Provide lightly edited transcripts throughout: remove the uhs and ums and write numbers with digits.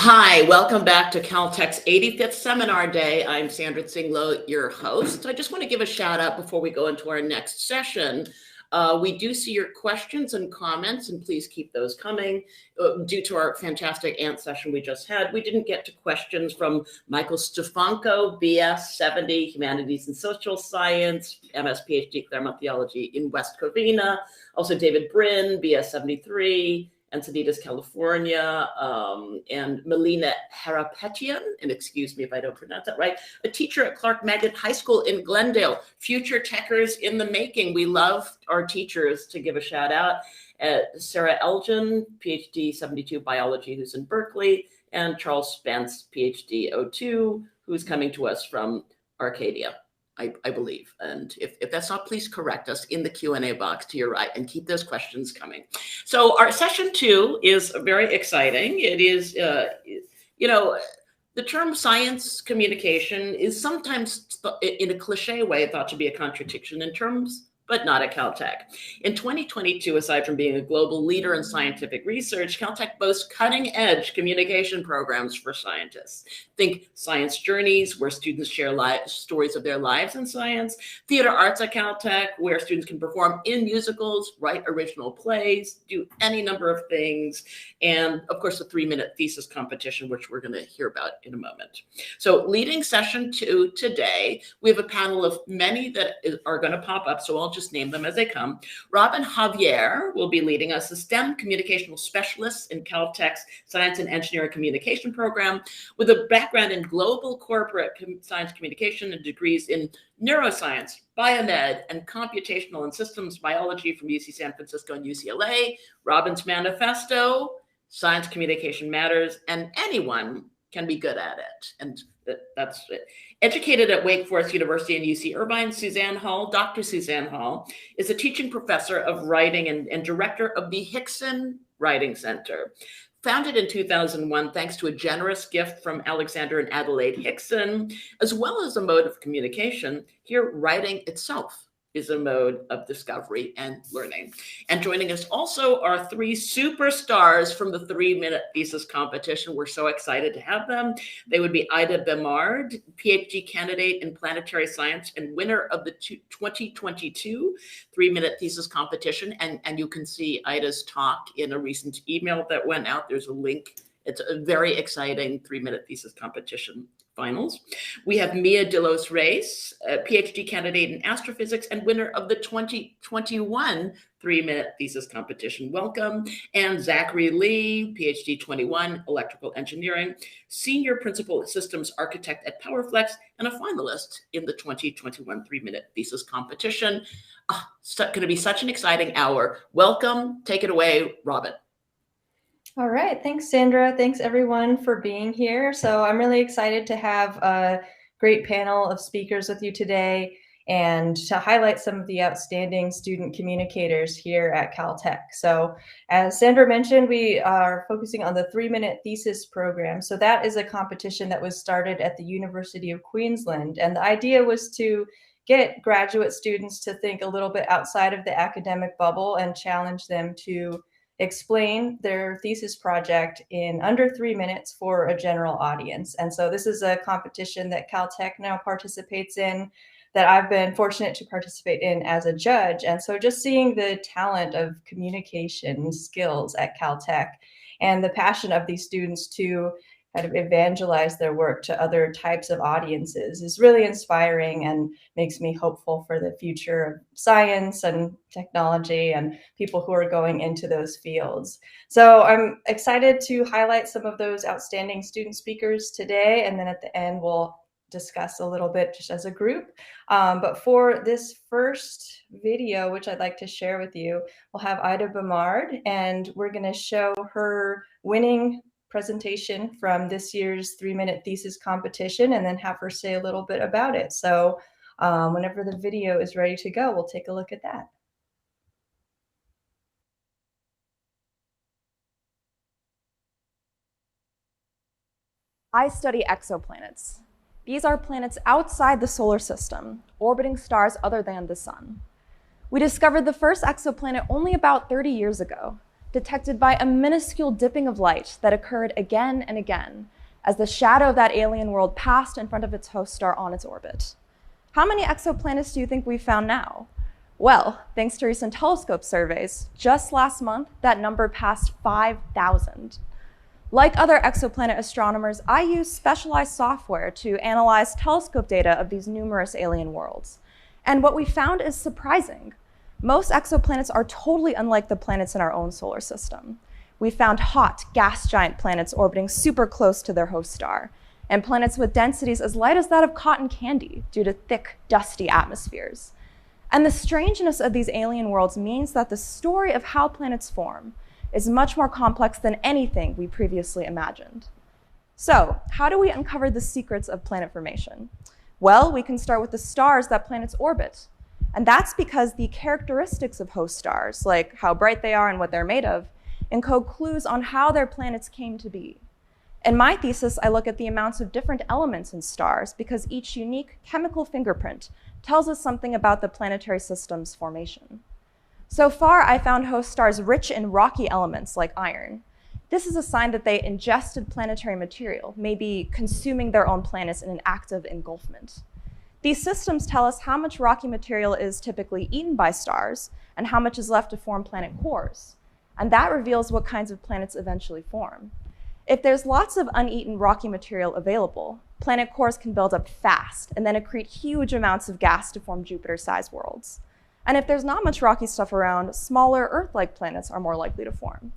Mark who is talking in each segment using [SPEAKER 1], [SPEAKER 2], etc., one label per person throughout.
[SPEAKER 1] Hi, welcome back to Caltech's 85th Seminar Day. I'm Sandra Tsinglo, your host. I just want to give a shout out before we go into our next session. We do see your questions and comments, and please keep those coming. Due to our fantastic ANT session we just had, we didn't get to questions from Michael Stefanko, BS 70, Humanities and Social Science, MS PhD Claremont Theology in West Covina. Also David Brin, BS 73, Encinitas, California, and Melina Harapetian, and excuse me if I don't pronounce that right, a teacher at Clark Magnet High School in Glendale. Future techers in the making. We love our teachers to give a shout out. Sarah Elgin, PhD 72 biology, who's in Berkeley, and Charles Spence, PhD 02, who's coming to us from Arcadia. I believe. And if that's not, please correct us in the Q&A box to your right and keep those questions coming. So our session 2 is very exciting. It is, the term science communication is sometimes in a cliche way thought to be a contradiction in terms, but not at Caltech. In 2022, aside from being a global leader in scientific research, Caltech boasts cutting-edge communication programs for scientists. Think Science Journeys, where students share stories of their lives in science, Theater Arts at Caltech, where students can perform in musicals, write original plays, do any number of things, and of course the 3-minute thesis competition, which we're going to hear about in a moment. So leading session 2 today, we have a panel of many that are going to pop up, so I'll just name them as they come. Robin Javier will be leading us, a STEM communicational specialist in Caltech's Science and Engineering Communication program, with a background in global corporate science communication and degrees in neuroscience, biomed, and computational and systems biology from UC San Francisco and UCLA. Robin's manifesto, Science Communication Matters, and anyone can be good at it. And that's it. Educated at Wake Forest University and UC Irvine, Suzanne Hall, Dr. Suzanne Hall, is a teaching professor of writing and director of the Hickson Writing Center. Founded in 2001 thanks to a generous gift from Alexander and Adelaide Hickson, as well as a mode of communication, here writing itself is a mode of discovery and learning. And joining us also are 3 superstars from the 3-minute thesis competition. We're so excited to have them. They would be Ida Bemard, PhD candidate in planetary science and winner of the 2022 3-minute thesis competition. And you can see Ida's talk in a recent email that went out. There's a link. It's a very exciting 3-minute thesis competition finals. We have Mia de los Reyes, a PhD candidate in astrophysics and winner of the 2021 3-minute thesis competition. Welcome. And Zachary Lee, PhD 21, electrical engineering, senior principal systems architect at PowerFlex, and a finalist in the 2021 3-minute thesis competition. It's going to be such an exciting hour. Welcome. Take it away, Robin.
[SPEAKER 2] All right. Thanks, Sandra. Thanks, everyone, for being here. So I'm really excited to have a great panel of speakers with you today and to highlight some of the outstanding student communicators here at Caltech. So as Sandra mentioned, we are focusing on the 3-minute thesis program. So that is a competition that was started at the University of Queensland. And the idea was to get graduate students to think a little bit outside of the academic bubble and challenge them to explain their thesis project in under 3 minutes for a general audience. And so this is a competition that Caltech now participates in, that I've been fortunate to participate in as a judge. And so just seeing the talent of communication skills at Caltech and the passion of these students to kind of evangelize their work to other types of audiences is really inspiring and makes me hopeful for the future of science and technology and people who are going into those fields. So I'm excited to highlight some of those outstanding student speakers today, and then at the end we'll discuss a little bit just as a group. But for this first video, which I'd like to share with you, we'll have Ida Bemard, and we're going to show her winning presentation from this year's 3-minute thesis competition and then have her say a little bit about it. So whenever the video is ready to go, we'll take a look at that.
[SPEAKER 3] I study exoplanets. These are planets outside the solar system, orbiting stars other than the sun. We discovered the first exoplanet only about 30 years ago, detected by a minuscule dipping of light that occurred again and again as the shadow of that alien world passed in front of its host star on its orbit. How many exoplanets do you think we've found now? Well, thanks to recent telescope surveys, just last month, that number passed 5,000. Like other exoplanet astronomers, I use specialized software to analyze telescope data of these numerous alien worlds. And what we found is surprising. Most exoplanets are totally unlike the planets in our own solar system. We found hot, gas giant planets orbiting super close to their host star, and planets with densities as light as that of cotton candy due to thick, dusty atmospheres. And the strangeness of these alien worlds means that the story of how planets form is much more complex than anything we previously imagined. So, how do we uncover the secrets of planet formation? Well, we can start with the stars that planets orbit. And that's because the characteristics of host stars, like how bright they are and what they're made of, encode clues on how their planets came to be. In my thesis, I look at the amounts of different elements in stars because each unique chemical fingerprint tells us something about the planetary system's formation. So far, I found host stars rich in rocky elements like iron. This is a sign that they ingested planetary material, maybe consuming their own planets in an active engulfment. These systems tell us how much rocky material is typically eaten by stars and how much is left to form planet cores. And that reveals what kinds of planets eventually form. If there's lots of uneaten rocky material available, planet cores can build up fast and then accrete huge amounts of gas to form Jupiter-sized worlds. And if there's not much rocky stuff around, smaller Earth-like planets are more likely to form.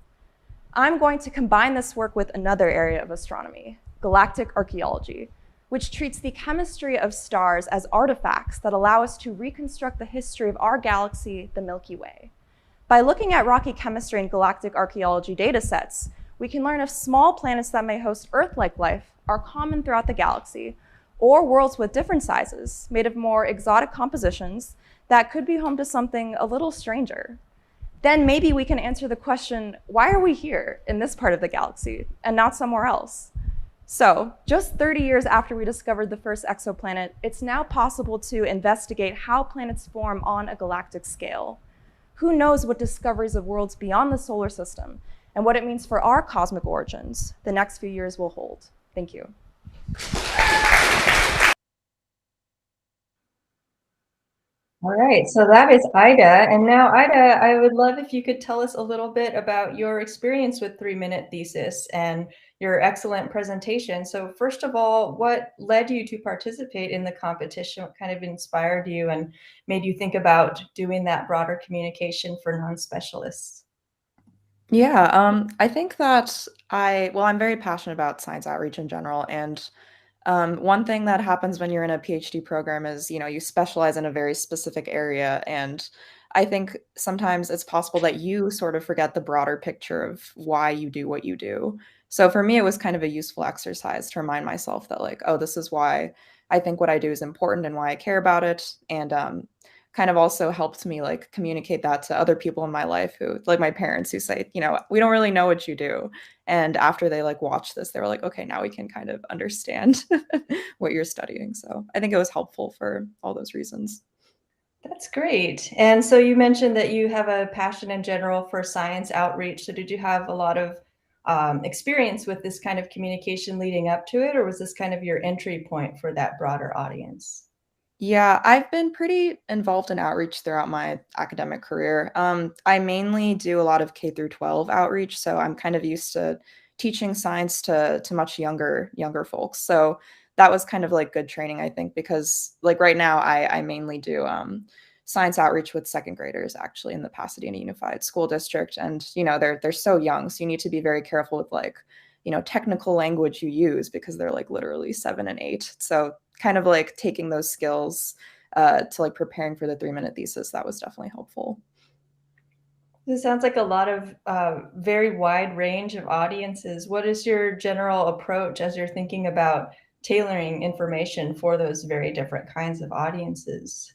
[SPEAKER 3] I'm going to combine this work with another area of astronomy, galactic archaeology, which treats the chemistry of stars as artifacts that allow us to reconstruct the history of our galaxy, the Milky Way. By looking at rocky chemistry and galactic archaeology datasets, we can learn if small planets that may host Earth-like life are common throughout the galaxy, or worlds with different sizes, made of more exotic compositions that could be home to something a little stranger. Then maybe we can answer the question, why are we here in this part of the galaxy and not somewhere else? So, just 30 years after we discovered the first exoplanet, it's now possible to investigate how planets form on a galactic scale. Who knows what discoveries of worlds beyond the solar system and what it means for our cosmic origins the next few years will hold. Thank you.
[SPEAKER 2] All right, so that is Ida. And now, Ida, I would love if you could tell us a little bit about your experience with 3-Minute Thesis and your excellent presentation. So first of all, what led you to participate in the competition? What kind of inspired you and made you think about doing that broader communication for non-specialists?
[SPEAKER 4] Yeah, I think that I'm very passionate about science outreach in general. And one thing that happens when you're in a PhD program is, you specialize in a very specific area. And I think sometimes it's possible that you sort of forget the broader picture of why you do what you do. So for me, it was kind of a useful exercise to remind myself that, like, oh, this is why I think what I do is important and why I care about it. And kind of also helped me like communicate that to other people in my life who, like my parents, who say, we don't really know what you do. And after they like watched this, they were like, okay, now we can kind of understand what you're studying. So I think it was helpful for all those reasons.
[SPEAKER 2] That's great. And so you mentioned that you have a passion in general for science outreach. So did you have a lot of experience with this kind of communication leading up to it, or was this kind of your entry point for that broader audience?
[SPEAKER 4] Yeah, I've been pretty involved in outreach throughout my academic career. I mainly do a lot of K through 12 outreach, so I'm kind of used to teaching science to much younger folks. So that was kind of like good training, I think, because like right now I mainly do science outreach with second graders actually in the Pasadena Unified School District, and they're so young, so you need to be very careful with like technical language you use because they're like literally 7 and 8. So kind of like taking those skills to like preparing for the 3-minute thesis, that was definitely helpful.
[SPEAKER 2] This sounds like a lot of very wide range of audiences. What is your general approach as you're thinking about tailoring information for those very different kinds of audiences?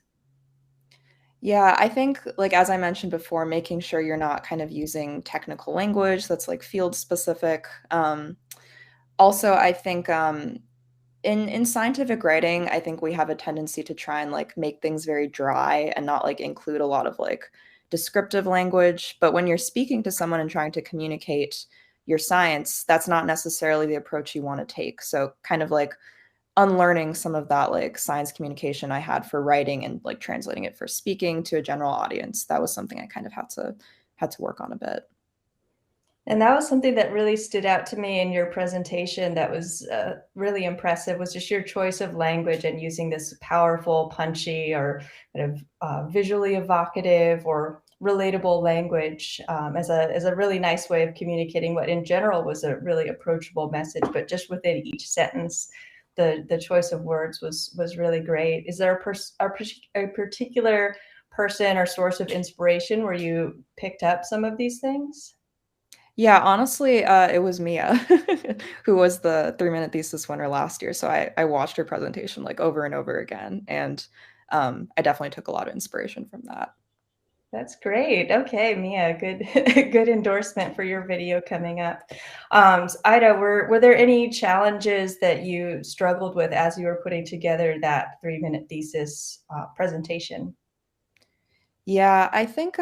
[SPEAKER 4] Yeah, I think like as I mentioned before, making sure you're not kind of using technical language that's like field specific. Also, I think in scientific writing, I think we have a tendency to try and like make things very dry and not like include a lot of like descriptive language. But when you're speaking to someone and trying to communicate your science, that's not necessarily the approach you want to take. So kind of like unlearning some of that like science communication I had for writing and like translating it for speaking to a general audience, that was something I kind of had to work on a bit.
[SPEAKER 2] And that was something that really stood out to me in your presentation that was really impressive, was just your choice of language and using this powerful, punchy, or kind of visually evocative or relatable language as a really nice way of communicating what in general was a really approachable message, but just within each sentence, the choice of words was really great. Is there a particular person or source of inspiration where you picked up some of these things?
[SPEAKER 4] Yeah, honestly, it was Mia, who was the 3-minute thesis winner last year. So I watched her presentation like over and over again, and I definitely took a lot of inspiration from that.
[SPEAKER 2] That's great. Okay, Mia, good good endorsement for your video coming up. So Ida, were there any challenges that you struggled with as you were putting together that 3-minute thesis presentation?
[SPEAKER 4] Yeah, I think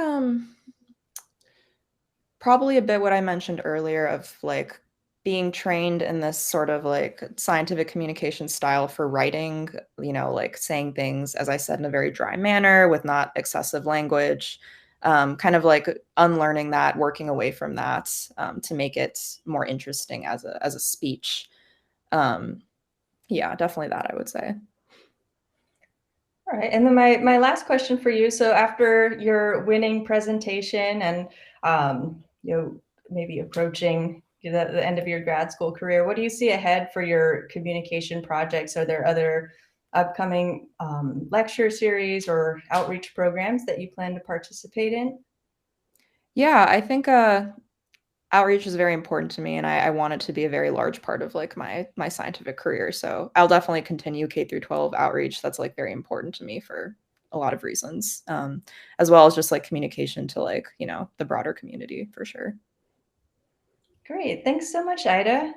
[SPEAKER 4] probably a bit what I mentioned earlier of like being trained in this sort of like scientific communication style for writing, like saying things, as I said, in a very dry manner with not excessive language, kind of like unlearning that, working away from that to make it more interesting as a speech. Yeah, definitely that, I would say.
[SPEAKER 2] All right, and then my last question for you. So after your winning presentation and maybe approaching the end of your grad school career, what do you see ahead for your communication projects? Are there other upcoming lecture series or outreach programs that you plan to participate in?
[SPEAKER 4] Yeah, I think outreach is very important to me, and I want it to be a very large part of like my scientific career. So I'll definitely continue K through 12 outreach. That's like very important to me for a lot of reasons, as well as just like communication to like the broader community for sure.
[SPEAKER 2] Great, thanks so much, Ida.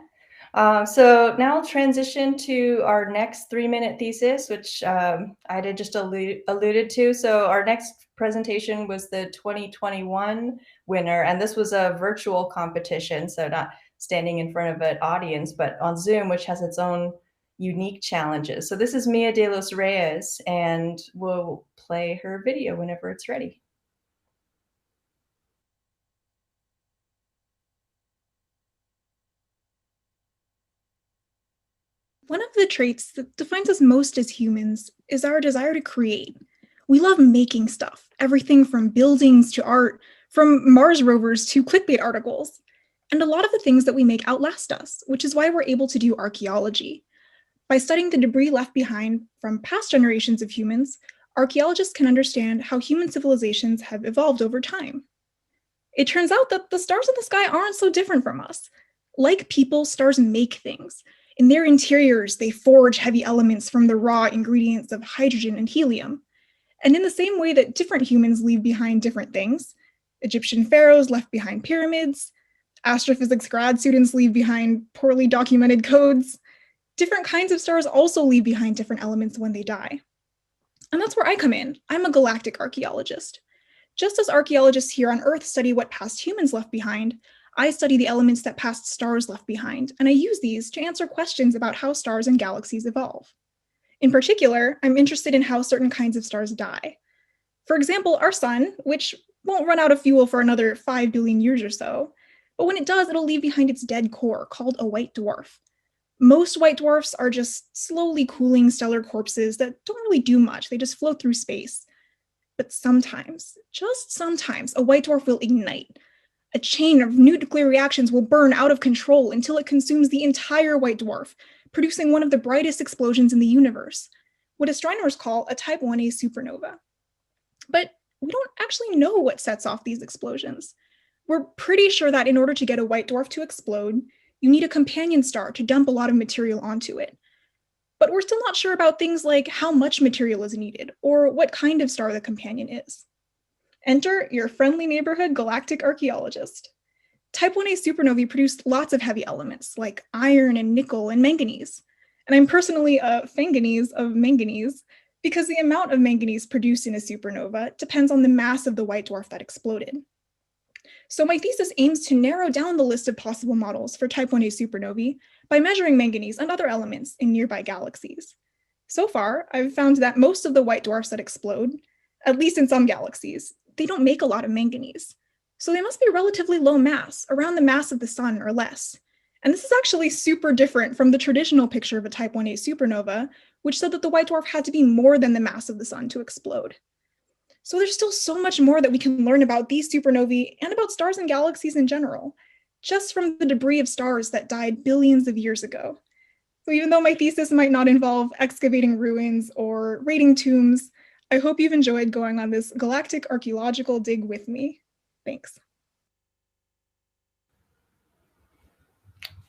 [SPEAKER 2] So now I'll transition to our next 3-minute thesis, which Ida just alluded to. So our next presentation was the 2021 winner, and this was a virtual competition, so not standing in front of an audience, but on Zoom, which has its own unique challenges. So this is Mia de los Reyes, and we'll play her video whenever it's ready.
[SPEAKER 5] One of the traits that defines us most as humans is our desire to create. We love making stuff, everything from buildings to art, from Mars rovers to clickbait articles. And a lot of the things that we make outlast us, which is why we're able to do archaeology. By studying the debris left behind from past generations of humans, archaeologists can understand how human civilizations have evolved over time. It turns out that the stars in the sky aren't so different from us. Like people, stars make things. In their interiors, they forge heavy elements from the raw ingredients of hydrogen and helium. And in the same way that different humans leave behind different things, Egyptian pharaohs left behind pyramids, astrophysics grad students leave behind poorly documented codes, different kinds of stars also leave behind different elements when they die. And that's where I come in. I'm a galactic archaeologist. Just as archaeologists here on Earth study what past humans left behind, I study the elements that past stars left behind, and I use these to answer questions about how stars and galaxies evolve. In particular, I'm interested in how certain kinds of stars die. For example, our sun, which won't run out of fuel for another 5 billion years or so, but when it does, it'll leave behind its dead core, called a white dwarf. Most white dwarfs are just slowly cooling stellar corpses that don't really do much, they just float through space. But sometimes, just sometimes, a white dwarf will ignite. A chain of nuclear reactions will burn out of control until it consumes the entire white dwarf, producing one of the brightest explosions in the universe, what astronomers call a Type 1a supernova. But we don't actually know what sets off these explosions. We're pretty sure that in order to get a white dwarf to explode, you need a companion star to dump a lot of material onto it. But we're still not sure about things like how much material is needed, or what kind of star the companion is. Enter your friendly neighborhood galactic archaeologist. Type 1a supernovae produced lots of heavy elements like iron and nickel and manganese. And I'm personally a fanganese of manganese, because the amount of manganese produced in a supernova depends on the mass of the white dwarf that exploded. So my thesis aims to narrow down the list of possible models for type 1a supernovae by measuring manganese and other elements in nearby galaxies. So far, I've found that most of the white dwarfs that explode, at least in some galaxies, they don't make a lot of manganese. So they must be relatively low mass, around the mass of the sun or less. And this is actually super different from the traditional picture of a type 1a supernova, which said that the white dwarf had to be more than the mass of the sun to explode. So there's still so much more that we can learn about these supernovae and about stars and galaxies in general, just from the debris of stars that died billions of years ago. So even though my thesis might not involve excavating ruins or raiding tombs, I hope you've enjoyed going on this galactic archaeological dig with me. Thanks.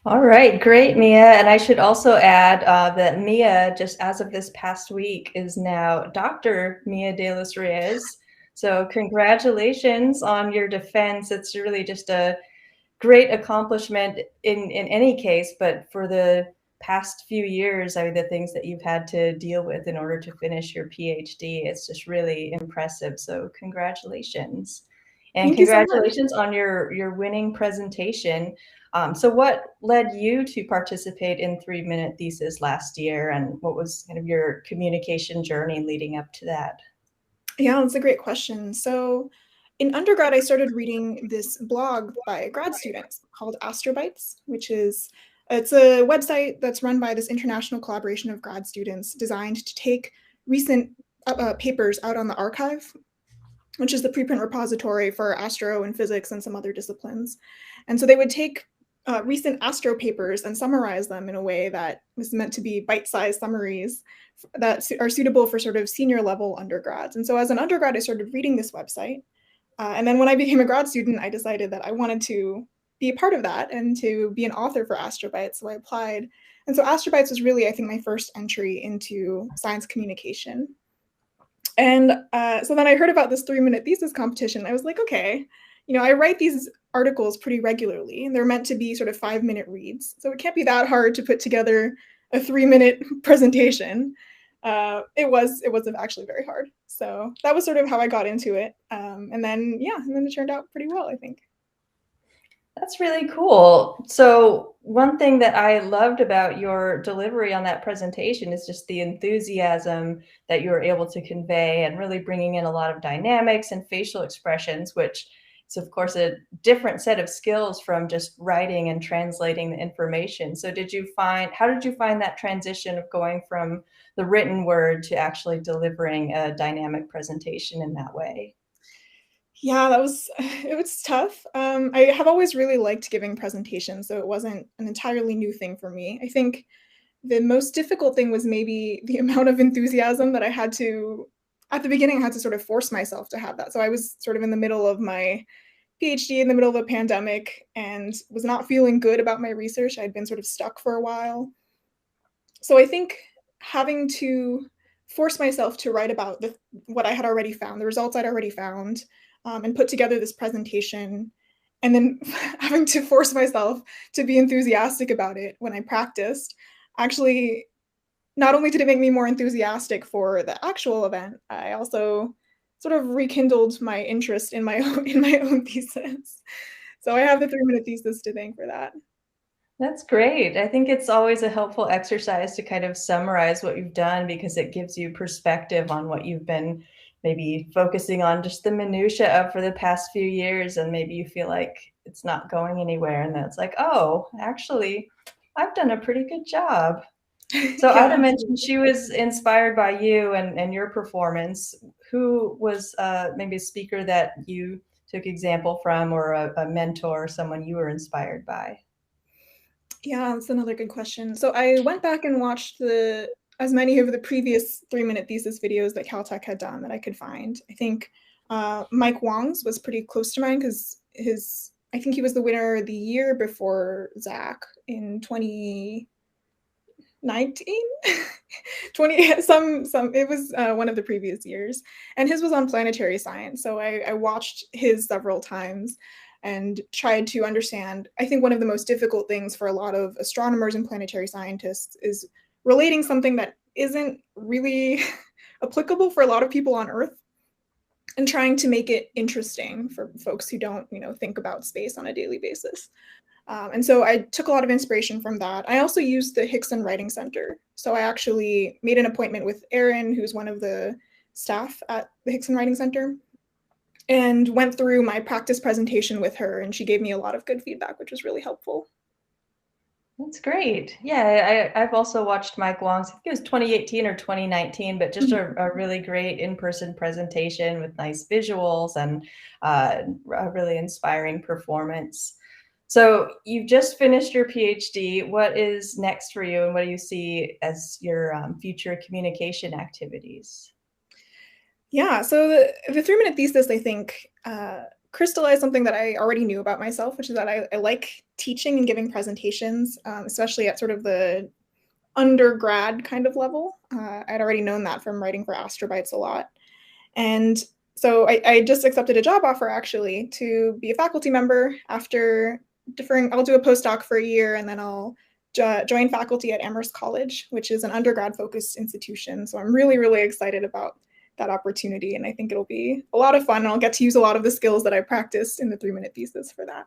[SPEAKER 2] All right, great, Mia. And I should also add that Mia, just as of this past week, is now Dr. Mia de los Reyes. So congratulations on your defense. It's really just a great accomplishment in any case, but for the past few years, I mean, the things that you've had to deal with in order to finish your PhD, it's just really impressive. So congratulations. And congratulations on your winning presentation. So what led you to participate in 3-minute thesis last year, and what was kind of your communication journey leading up to that?
[SPEAKER 5] Yeah, that's a great question. So in undergrad, I started reading this blog by grad students called Astrobytes, it's a website that's run by this international collaboration of grad students designed to take recent papers out on the archive, which is the preprint repository for astro and physics and some other disciplines. And so they would take recent astro papers and summarize them in a way that was meant to be bite-sized summaries that are suitable for sort of senior level undergrads. And so as an undergrad, I started reading this website. And then when I became a grad student, I decided that I wanted to be a part of that and to be an author for Astrobytes. So I applied. And so Astrobytes was really, I think, my first entry into science communication. And so then I heard about this 3-minute thesis competition. I was like, okay, I write these articles pretty regularly, and they're meant to be sort of 5-minute reads. So it can't be that hard to put together a 3-minute presentation. It was actually very hard. So that was sort of how I got into it. And then it turned out pretty well, I think.
[SPEAKER 2] That's really cool. So one thing that I loved about your delivery on that presentation is just the enthusiasm that you were able to convey, and really bringing in a lot of dynamics and facial expressions, which is, of course, a different set of skills from just writing and translating the information. So how did you find that transition of going from the written word to actually delivering a dynamic presentation in that way?
[SPEAKER 5] Yeah, it was tough. I have always really liked giving presentations, so it wasn't an entirely new thing for me. I think the most difficult thing was maybe the amount of enthusiasm that at the beginning, I had to sort of force myself to have that. So I was sort of in the middle of my PhD, in the middle of a pandemic, and was not feeling good about my research. I'd been sort of stuck for a while. So I think having to force myself to write about what I had already found, the results I'd already found, and put together this presentation, and then having to force myself to be enthusiastic about it when I practiced, actually, not only did it make me more enthusiastic for the actual event, I also sort of rekindled my interest in my own thesis. So I have the 3-minute thesis to thank for that.
[SPEAKER 2] That's great. I think it's always a helpful exercise to kind of summarize what you've done, because it gives you perspective on what you've been maybe focusing on just the minutia of for the past few years, and maybe you feel like it's not going anywhere, and then it's like, oh, actually, I've done a pretty good job. So
[SPEAKER 5] Yeah,
[SPEAKER 2] Ida mentioned she was inspired by you and your performance. Who was maybe a speaker that you took example from, or a mentor, or someone you were inspired by?
[SPEAKER 5] Yeah, that's another good question. So I went back and watched as many of the previous 3-minute thesis videos that Caltech had done that I could find. I think Mike Wong's was pretty close to mine, because I think he was the winner the year before Zach in 2019. It was one of the previous years, and his was on planetary science. So I watched his several times and tried to understand. I think one of the most difficult things for a lot of astronomers and planetary scientists is relating something that isn't really applicable for a lot of people on Earth, and trying to make it interesting for folks who don't, think about space on a daily basis. And so I took a lot of inspiration from that. I also used the Hickson Writing Center. So I actually made an appointment with Erin, who's one of the staff at the Hickson Writing Center, and went through my practice presentation with her, and she gave me a lot of good feedback, which was really helpful.
[SPEAKER 2] That's great. Yeah, I've also watched Mike Wong's, I think it was 2018 or 2019, but just a really great in-person presentation with nice visuals and a really inspiring performance. So you've just finished your PhD. What is next for you, and what do you see as your future communication activities?
[SPEAKER 5] Yeah, so the 3-minute thesis, I think, crystallized something that I already knew about myself, which is that I like teaching and giving presentations, especially at sort of the undergrad kind of level. I'd already known that from writing for Astrobytes a lot. And so I just accepted a job offer, actually, to be a faculty member after I'll do a postdoc for a year, and then I'll join faculty at Amherst College, which is an undergrad-focused institution. So I'm really, really excited about that opportunity, and I think it'll be a lot of fun, and I'll get to use a lot of the skills that I practiced in the 3-minute thesis for that.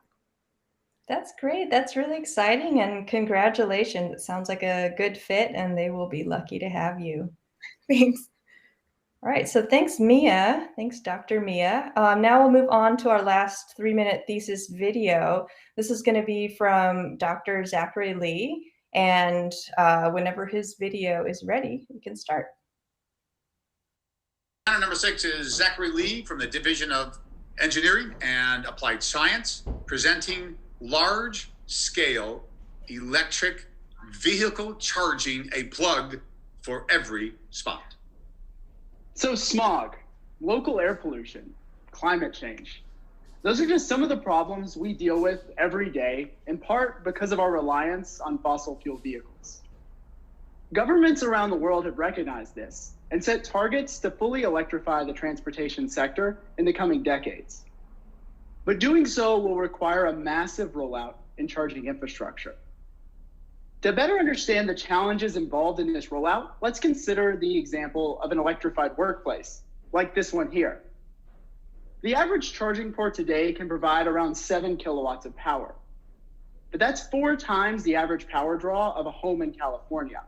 [SPEAKER 2] That's great. That's really exciting, and congratulations. It sounds like a good fit, and they will be lucky to have you.
[SPEAKER 5] Thanks.
[SPEAKER 2] All right, so thanks, Mia. Thanks, Dr. Mia. Now we'll move on to our last 3-minute thesis video. This is going to be from Dr. Zachary Lee, and whenever his video is ready, we can start.
[SPEAKER 6] Number 6 is Zachary Lee from the Division of Engineering and Applied Science, presenting large-scale electric vehicle charging, a plug for every spot.
[SPEAKER 7] So smog, local air pollution, climate change. Those are just some of the problems we deal with every day, in part because of our reliance on fossil fuel vehicles. Governments around the world have recognized this and set targets to fully electrify the transportation sector in the coming decades. But doing so will require a massive rollout in charging infrastructure. To better understand the challenges involved in this rollout, let's consider the example of an electrified workplace, like this one here. The average charging port today can provide around 7 kilowatts of power, but that's 4 times the average power draw of a home in California.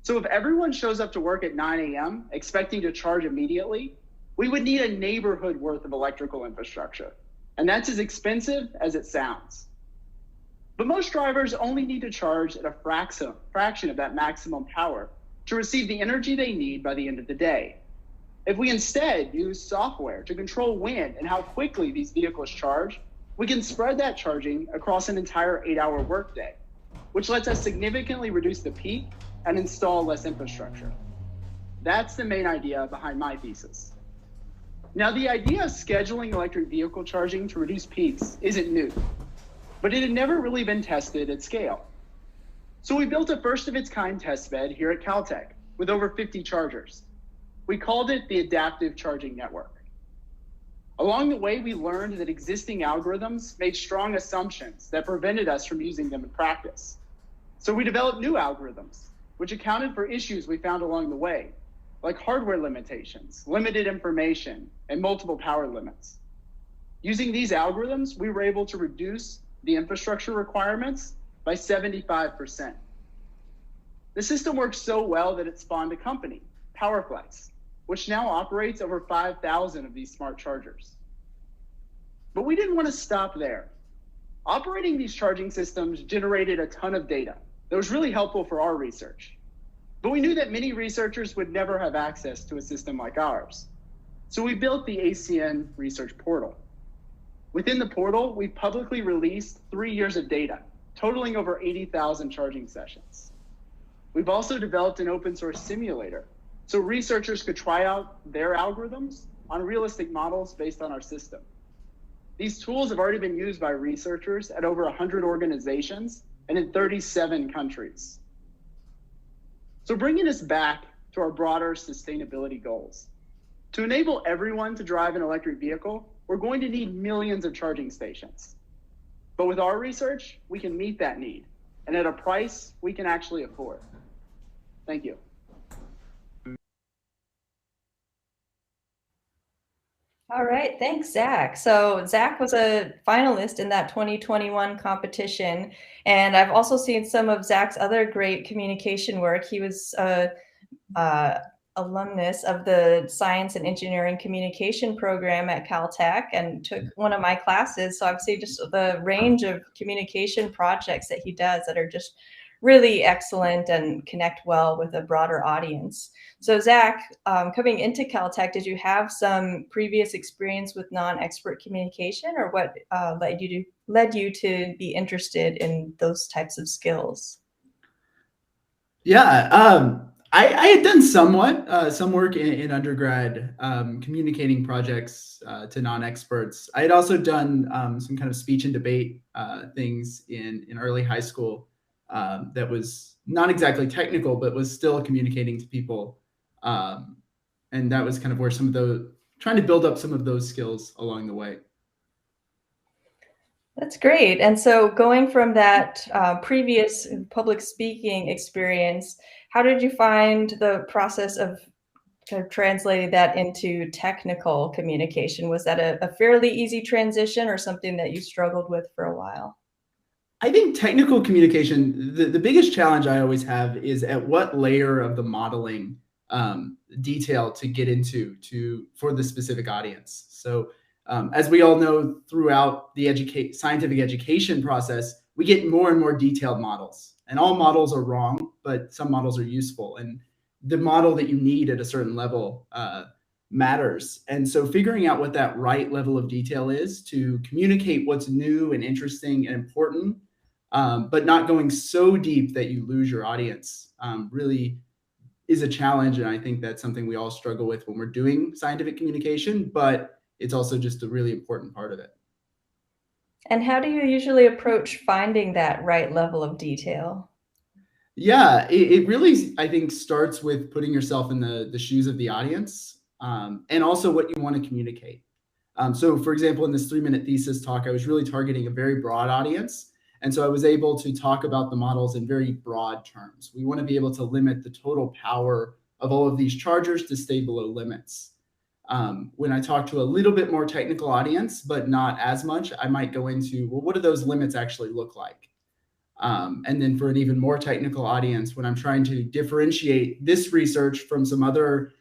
[SPEAKER 7] So if everyone shows up to work at 9 a.m. expecting to charge immediately, we would need a neighborhood worth of electrical infrastructure. And that's as expensive as it sounds. But most drivers only need to charge at a fraction of that maximum power to receive the energy they need by the end of the day. If we instead use software to control when and how quickly these vehicles charge, we can spread that charging across an entire 8-hour workday, which lets us significantly reduce the peak and install less infrastructure. That's the main idea behind my thesis. Now, the idea of scheduling electric vehicle charging to reduce peaks isn't new, but it had never really been tested at scale. So we built a first-of-its-kind testbed here at Caltech with over 50 chargers. We called it the Adaptive Charging Network. Along the way, we learned that existing algorithms made strong assumptions that prevented us from using them in practice. So we developed new algorithms, which accounted for issues we found along the way, like hardware limitations, limited information, and multiple power limits. Using these algorithms, we were able to reduce the infrastructure requirements by 75%. The system worked so well that it spawned a company, PowerFlex, which now operates over 5,000 of these smart chargers. But we didn't want to stop there. Operating these charging systems generated a ton of data that was really helpful for our research. But we knew that many researchers would never have access to a system like ours. So we built the ACN Research Portal. Within the portal, we publicly released 3 years of data, totaling over 80,000 charging sessions. We've also developed an open source simulator, so researchers could try out their algorithms on realistic models based on our system. These tools have already been used by researchers at over 100 organizations and in 37 countries. So bringing us back to our broader sustainability goals. To enable everyone to drive an electric vehicle, we're going to need millions of charging stations. But with our research, we can meet that need, and at a price we can actually afford. Thank you.
[SPEAKER 2] All right, thanks, Zach. So Zach was a finalist in that 2021 competition, and I've also seen some of Zach's other great communication work. He was a alumnus of the Science and Engineering Communication program at Caltech and took one of my classes. So I've seen just the range of communication projects that he does that are just really excellent and connect well with a broader audience. So Zach, coming into Caltech, did you have some previous experience with non-expert communication, or what led you to be interested in those types of skills?
[SPEAKER 8] Yeah, I had done some work in undergrad, communicating projects to non-experts. I had also done some kind of speech and debate things in early high school that was not exactly technical, but was still communicating to people. And that was kind of where some of those, trying to build up some of those skills along the way.
[SPEAKER 2] That's great. And so going from that previous public speaking experience, how did you find the process of kind of translating that into technical communication? Was that a fairly easy transition or something that you struggled with for a while?
[SPEAKER 8] I think technical communication, the biggest challenge I always have is at what layer of the modeling detail to get into for the specific audience. So as we all know, throughout the scientific education process, we get more and more detailed models. And all models are wrong, but some models are useful. And the model that you need at a certain level matters. And so figuring out what that right level of detail is to communicate what's new and interesting and important, but not going so deep that you lose your audience, really is a challenge. And I think that's something we all struggle with when we're doing scientific communication, but it's also just a really important part of it.
[SPEAKER 2] And how do you usually approach finding that right level of detail?
[SPEAKER 8] Yeah, it really, I think, starts with putting yourself in the shoes of the audience, and also what you want to communicate. So for example, in this 3-minute thesis talk, I was really targeting a very broad audience. And so I was able to talk about the models in very broad terms. We want to be able to limit the total power of all of these chargers to stay below limits. When I talk to a little bit more technical audience, but not as much, I might go into, well, what do those limits actually look like? And then for an even more technical audience, when I'm trying to differentiate this research from some other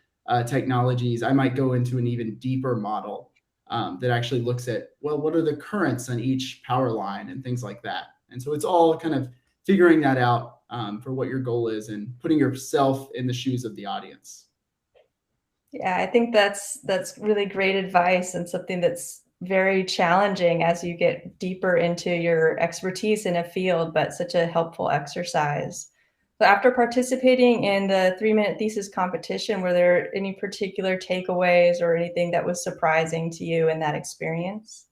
[SPEAKER 8] technologies, I might go into an even deeper model that actually looks at, well, what are the currents on each power line and things like that. And so it's all kind of figuring that out for what your goal is and putting yourself in the shoes of the audience.
[SPEAKER 2] Yeah, I think that's really great advice and something that's very challenging as you get deeper into your expertise in a field, but such a helpful exercise. So after participating in the 3-minute thesis competition, were there any particular takeaways or anything that was surprising to you in that experience?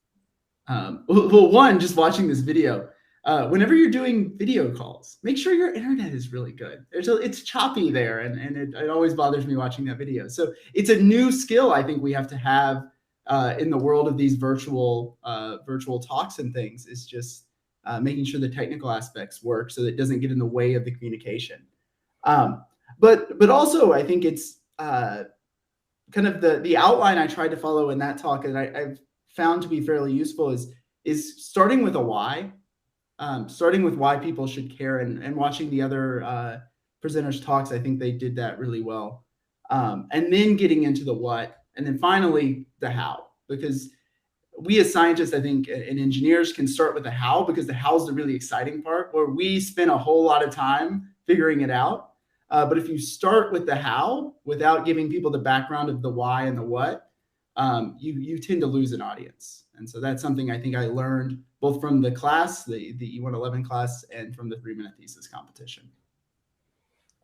[SPEAKER 8] Well, one, just watching this video, whenever you're doing video calls, make sure your internet is really good. It's choppy there, and it always bothers me watching that video. So it's a new skill I think we have to have in the world of these virtual talks and things, is just making sure the technical aspects work so that it doesn't get in the way of the communication. But also I think it's kind of the outline I tried to follow in that talk, and I've found to be fairly useful, is starting with a why. Starting with why people should care, and watching the other presenters' talks, I think they did that really well. And then getting into the what, and then finally the how, because we as scientists, I think, and engineers can start with the how, because the how is the really exciting part, where we spend a whole lot of time figuring it out. But if you start with the how without giving people the background of the why and the what, you tend to lose an audience. And so that's something I think I learned both from the class, the E111 class, and from the 3-minute thesis competition.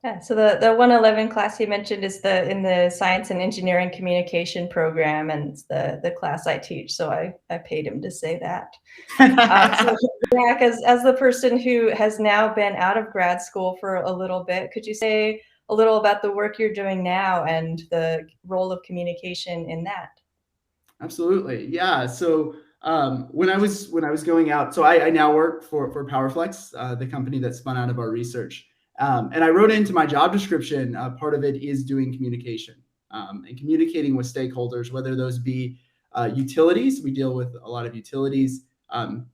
[SPEAKER 2] Yeah, so the 111 class you mentioned is in the Science and Engineering Communication program, and it's the class I teach. So I paid him to say that. So Jack, as the person who has now been out of grad school for a little bit, could you say a little about the work you're doing now and the role of communication in that?
[SPEAKER 8] Absolutely, yeah. So when I was going out, so I now work for PowerFlex, the company that spun out of our research. And I wrote into my job description, part of it is doing communication and communicating with stakeholders, whether those be Utilities, we deal with a lot of utilities,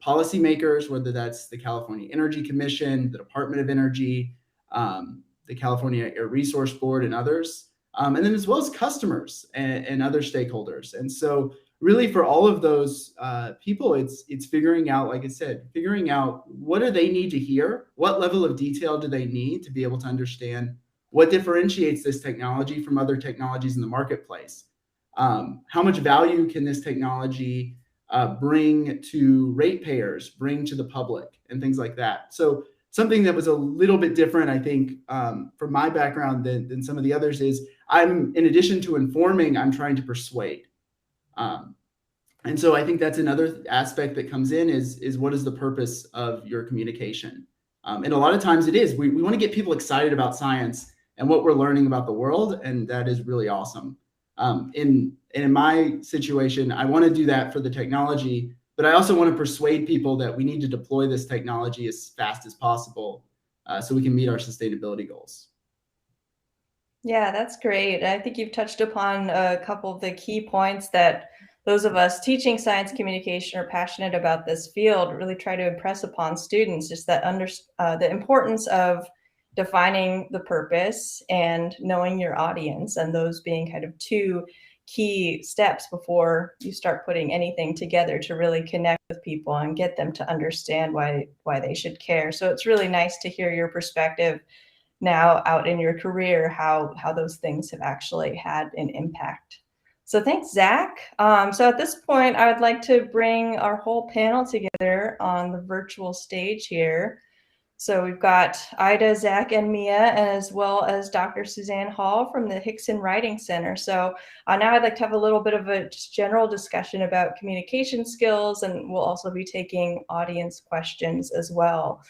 [SPEAKER 8] policymakers, whether that's the California Energy Commission, the Department of Energy, the California Air Resource Board, and others, and then as well as customers and other stakeholders. And so really for all of those people, it's figuring out, like I said, figuring out what do they need to hear, what level of detail do they need to be able to understand what differentiates this technology from other technologies in the marketplace. How much value can this technology bring to ratepayers, bring to the public, and things like that. So something that was a little bit different, I think, from my background than some of the others is I'm, in addition to informing, I'm trying to persuade. And so I think that's another aspect that comes in is what is the purpose of your communication? And a lot of times it is, we want to get people excited about science and what we're learning about the world. And that is really awesome. In my situation, I want to do that for the technology, but I also want to persuade people that we need to deploy this technology as fast as possible so we can meet our sustainability goals.
[SPEAKER 2] Yeah, that's great. I think you've touched upon a couple of the key points that those of us teaching science communication or passionate about this field really try to impress upon students, just that the importance of defining the purpose and knowing your audience, and those being kind of two key steps before you start putting anything together to really connect with people and get them to understand why they should care. So it's really nice to hear your perspective now out in your career, how those things have actually had an impact. So thanks, Zach. So at this point, I would like to bring our whole panel together on the virtual stage here. So we've got Ida, Zach, and Mia, as well as Dr. Suzanne Hall from the Hickson Writing Center. So now I'd like to have a little bit of a just general discussion about communication skills, and we'll also be taking audience questions as well.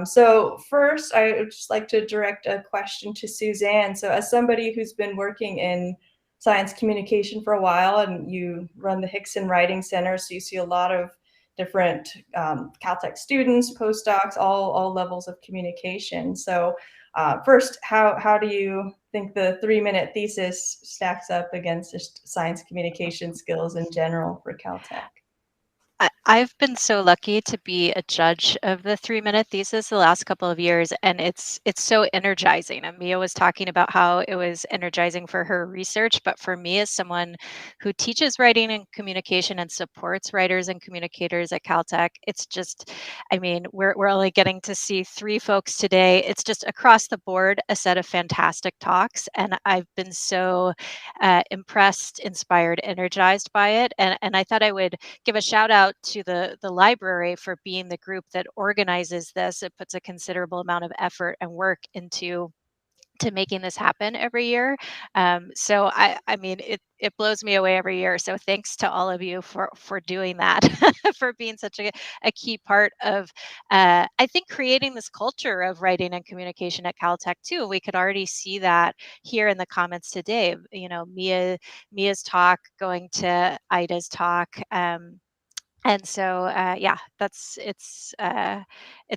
[SPEAKER 2] So first, I would just like to direct a question to Suzanne. So as somebody who's been working in science communication for a while, and you run the Hickson Writing Center, so you see a lot of different Caltech students, postdocs, all levels of communication. So first, how do you think the 3-minute thesis stacks up against just science communication skills in general for Caltech?
[SPEAKER 9] I've been so lucky to be a judge of the 3-minute thesis the last couple of years, and it's so energizing. And Mia was talking about how it was energizing for her research, but for me, as someone who teaches writing and communication and supports writers and communicators at Caltech, it's just, I mean, we're only getting to see 3 folks today. It's just across the board a set of fantastic talks, and I've been so impressed, inspired, energized by it. And I thought I would give a shout out to the library for being the group that organizes this. It puts a considerable amount of effort and work into making this happen every year. So I mean, it blows me away every year. So thanks to all of you for doing that, for being such a key part of, I think, creating this culture of writing and communication at Caltech too. We could already see that here in the comments today. You know, Mia's talk going to Ida's talk. And so, yeah, it's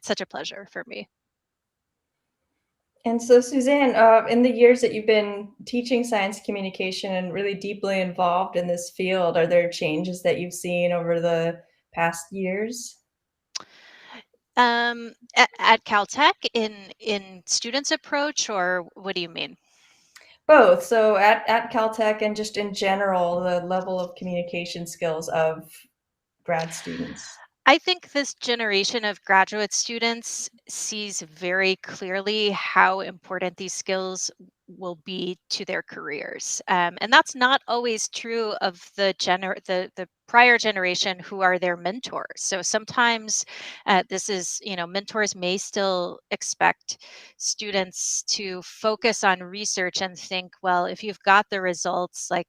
[SPEAKER 9] such a pleasure for me.
[SPEAKER 2] And so, Suzanne, in the years that you've been teaching science communication and really deeply involved in this field, are there changes that you've seen over the past years?
[SPEAKER 9] At Caltech, in students' approach, or what do you mean?
[SPEAKER 2] Both. So at Caltech and just in general, the level of communication skills of grad students.
[SPEAKER 9] I think this generation of graduate students sees very clearly how important these skills will be to their careers. And that's not always true of the prior generation who are their mentors. So sometimes this is, you know, mentors may still expect students to focus on research and think, well, if you've got the results, like,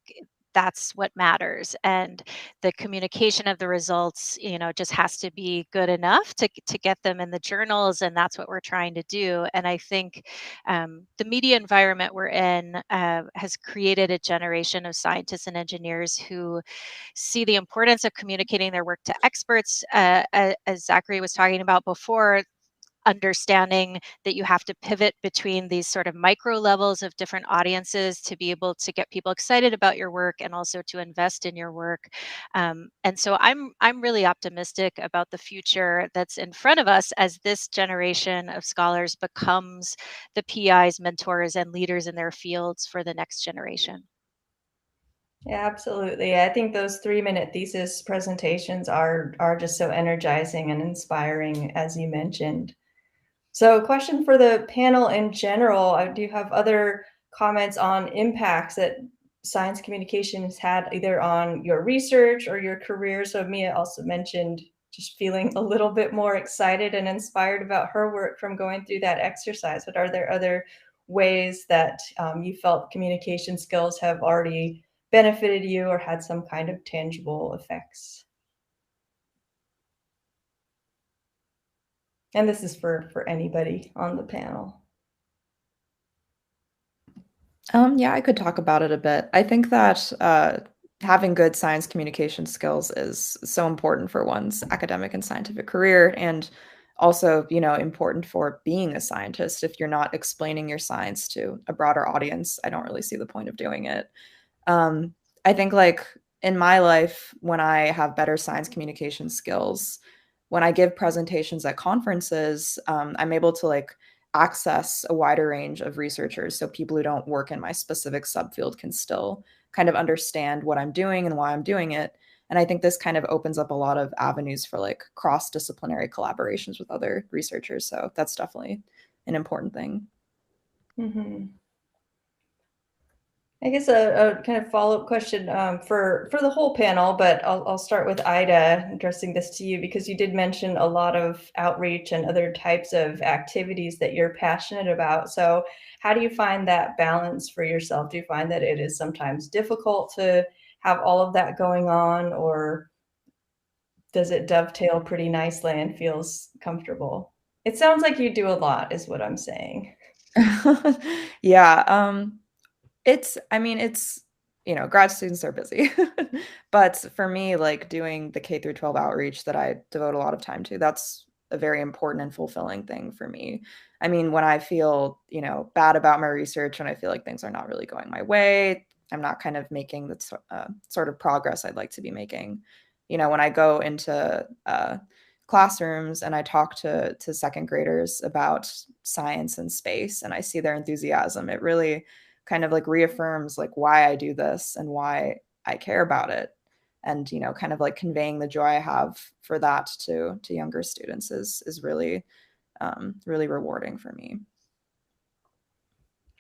[SPEAKER 9] that's what matters, and the communication of the results, you know, just has to be good enough to get them in the journals, and that's what we're trying to do. And I think the media environment we're in has created a generation of scientists and engineers who see the importance of communicating their work to experts. As Zachary was talking about before, understanding that you have to pivot between these sort of micro levels of different audiences to be able to get people excited about your work and also to invest in your work. And so I'm really optimistic about the future that's in front of us as this generation of scholars becomes the PIs, mentors, and leaders in their fields for the next generation.
[SPEAKER 2] Yeah, absolutely. I think those 3-minute thesis presentations are just so energizing and inspiring, as you mentioned. So, a question for the panel in general. Do you have other comments on impacts that science communication has had either on your research or your career? So, Mia also mentioned just feeling a little bit more excited and inspired about her work from going through that exercise. But are there other ways that you felt communication skills have already benefited you or had some kind of tangible effects? And this is for anybody on the panel.
[SPEAKER 4] Yeah, I could talk about it a bit. I think that having good science communication skills is so important for one's academic and scientific career, and also, important for being a scientist. If you're not explaining your science to a broader audience, I don't really see the point of doing it. I think, like, in my life, when I have better science communication skills, when I give presentations at conferences, I'm able to, like, access a wider range of researchers. So people who don't work in my specific subfield can still kind of understand what I'm doing and why I'm doing it. And I think this kind of opens up a lot of avenues for, like, cross-disciplinary collaborations with other researchers. So that's definitely an important thing.
[SPEAKER 2] Mm-hmm. I guess a kind of follow-up question for the whole panel, but I'll start with Ida, addressing this to you, because you did mention a lot of outreach and other types of activities that you're passionate about. So how do you find that balance for yourself? Do you find that it is sometimes difficult to have all of that going on, or does it dovetail pretty nicely and feels comfortable? It sounds like you do a lot, is what I'm saying.
[SPEAKER 4] Yeah. It's grad students are busy, but for me, like, doing the K through 12 outreach that I devote a lot of time to, that's a very important and fulfilling thing for me. I mean, when I feel, bad about my research, when I feel like things are not really going my way, I'm not kind of making the sort of progress I'd like to be making. When I go into classrooms and I talk to second graders about science and space, and I see their enthusiasm, it really kind of, like, reaffirms, like, why I do this and why I care about it. And, kind of, like, conveying the joy I have for that to younger students is really, really rewarding for me.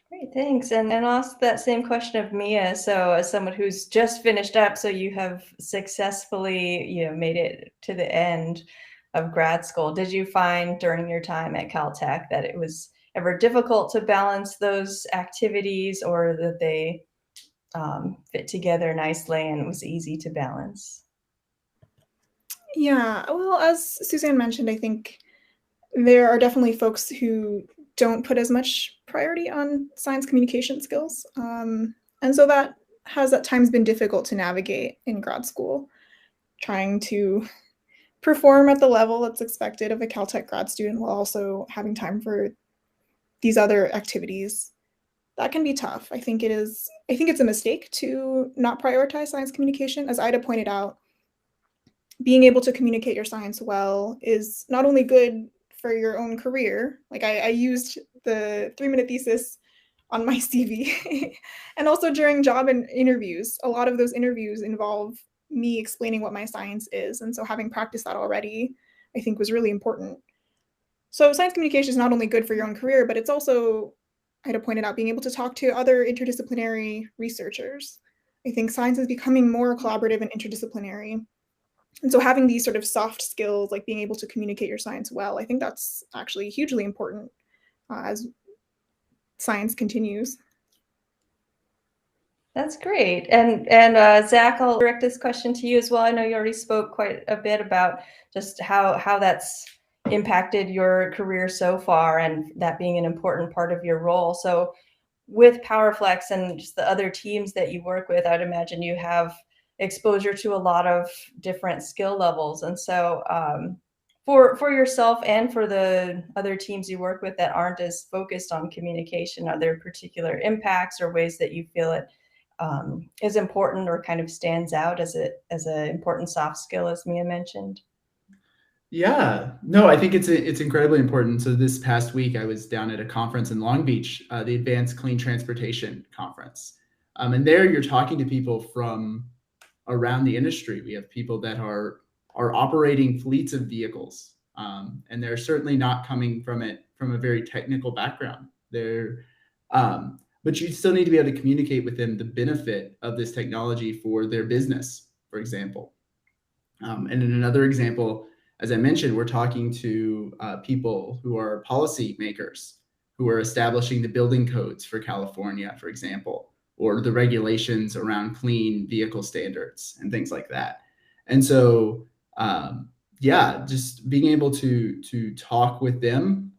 [SPEAKER 2] Great, thanks. And I'll ask that same question of Mia. So as someone who's just finished up, so you have successfully, made it to the end of grad school. Did you find during your time at Caltech that it was ever difficult to balance those activities, or that they fit together nicely and it was easy to balance?
[SPEAKER 5] Yeah, well, as Suzanne mentioned, I think there are definitely folks who don't put as much priority on science communication skills. And so that has at times been difficult to navigate in grad school, trying to perform at the level that's expected of a Caltech grad student while also having time for these other activities. That can be tough. I think it's a mistake to not prioritize science communication. As Ida pointed out, being able to communicate your science well is not only good for your own career. Like, I used the 3-minute thesis on my CV and also during job and interviews. A lot of those interviews involve me explaining what my science is. And so having practiced that already, I think, was really important. So science communication is not only good for your own career, but it's also, Ida pointed out, being able to talk to other interdisciplinary researchers. I think science is becoming more collaborative and interdisciplinary. And so having these sort of soft skills, like being able to communicate your science well, I think that's actually hugely important as science continues.
[SPEAKER 2] That's great. And Zach, I'll direct this question to you as well. I know you already spoke quite a bit about just how that's impacted your career so far, and that being an important part of your role. So with PowerFlex and just the other teams that you work with, I'd imagine you have exposure to a lot of different skill levels. And so for yourself and for the other teams you work with that aren't as focused on communication, are there particular impacts or ways that you feel it is important or kind of stands out as an important soft skill, as Mia mentioned?
[SPEAKER 8] Yeah, no, I think it's incredibly important. So this past week, I was down at a conference in Long Beach, the Advanced Clean Transportation Conference, and there you're talking to people from around the industry. We have people that are operating fleets of vehicles, and they're certainly not coming from a very technical background. But you still need to be able to communicate with them the benefit of this technology for their business, for example. And in another example, as I mentioned, we're talking to people who are policy makers, who are establishing the building codes for California, for example, or the regulations around clean vehicle standards and things like that. And so, yeah, just being able to talk with them,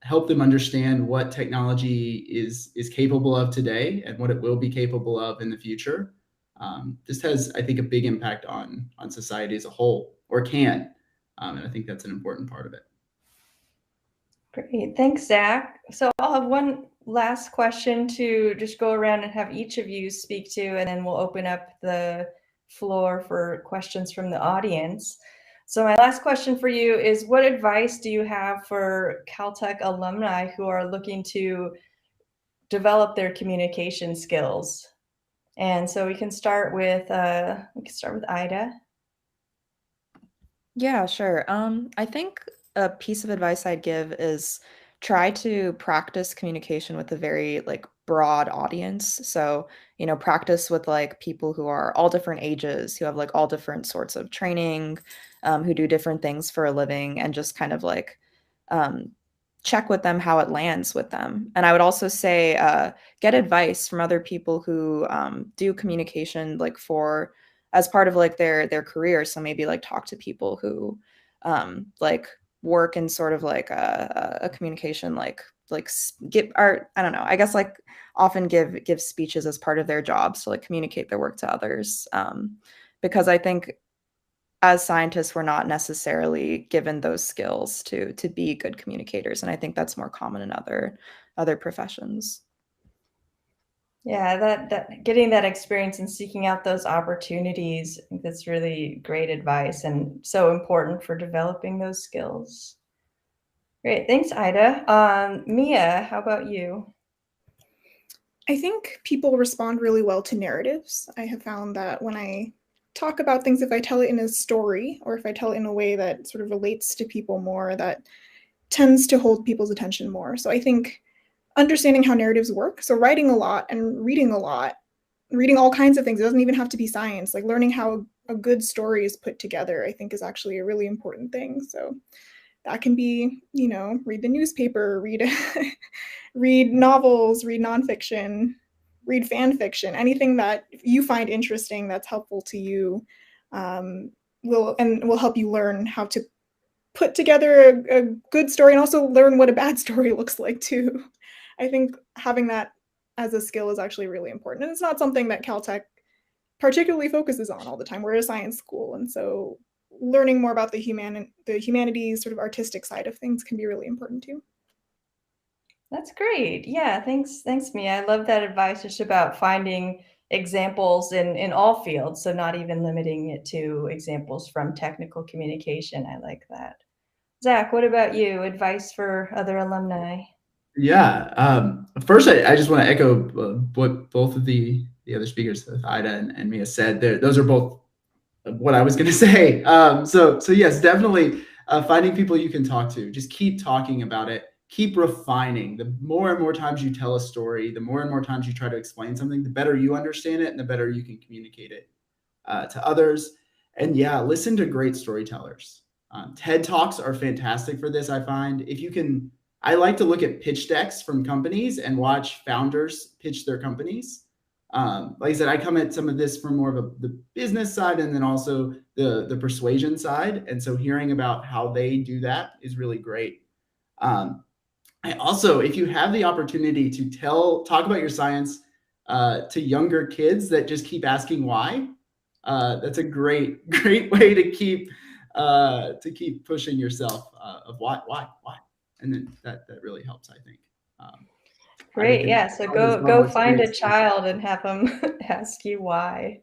[SPEAKER 8] help them understand what technology is capable of today and what it will be capable of in the future. Just has, I think, a big impact on society as a whole, or can. And I think that's an important part of it.
[SPEAKER 2] Great. Thanks, Zach. So I'll have one last question to just go around and have each of you speak to, and then we'll open up the floor for questions from the audience. So my last question for you is, what advice do you have for Caltech alumni who are looking to develop their communication skills? And so we can start with Ida.
[SPEAKER 4] Yeah, sure. I think a piece of advice I'd give is try to practice communication with a very broad audience. So, practice with people who are all different ages, who have all different sorts of training, who do different things for a living, and just kind of check with them how it lands with them. And I would also say get advice from other people who do communication as part of their career. So maybe talk to people who work in sort of a communication give art. I don't know. I guess often give speeches as part of their jobs to communicate their work to others. Because I think as scientists, we're not necessarily given those skills to be good communicators, and I think that's more common in other professions.
[SPEAKER 2] Yeah, that getting that experience and seeking out those opportunities, I think that's really great advice and so important for developing those skills. Great, thanks, Ida. Mia, how about you?
[SPEAKER 5] I think people respond really well to narratives. I have found that when I talk about things, if I tell it in a story or if I tell it in a way that sort of relates to people more, that tends to hold people's attention more. So I think understanding how narratives work, so writing a lot and reading a lot, reading all kinds of things, it doesn't even have to be science, learning how a good story is put together, I think is actually a really important thing. So that can be, read the newspaper, read novels, read nonfiction, read fan fiction, anything that you find interesting that's helpful to you will help you learn how to put together a good story and also learn what a bad story looks like too. I think having that as a skill is actually really important. And it's not something that Caltech particularly focuses on all the time. We're a science school. And so learning more about the humanities, sort of artistic side of things can be really important too.
[SPEAKER 2] That's great. Yeah, thanks, Mia. I love that advice just about finding examples in all fields. So not even limiting it to examples from technical communication. I like that. Zach, what about you? Advice for other alumni?
[SPEAKER 8] Yeah. First, I just want to echo what both of the other speakers, Ida and Mia, said. Those are both what I was going to say. So yes, definitely finding people you can talk to. Just keep talking about it. Keep refining. The more and more times you tell a story, the more and more times you try to explain something, the better you understand it and the better you can communicate it to others. And yeah, listen to great storytellers. TED Talks are fantastic for this, I find. If you can, I like to look at pitch decks from companies and watch founders pitch their companies. Like I said, I come at some of this from more of the business side and then also the persuasion side. And so hearing about how they do that is really great. I also, if you have the opportunity to talk about your science to younger kids that just keep asking why, that's a great way to keep to keep pushing yourself of why, and then that really helps, I think.
[SPEAKER 2] Great, yeah. So go find a child and have them ask you why.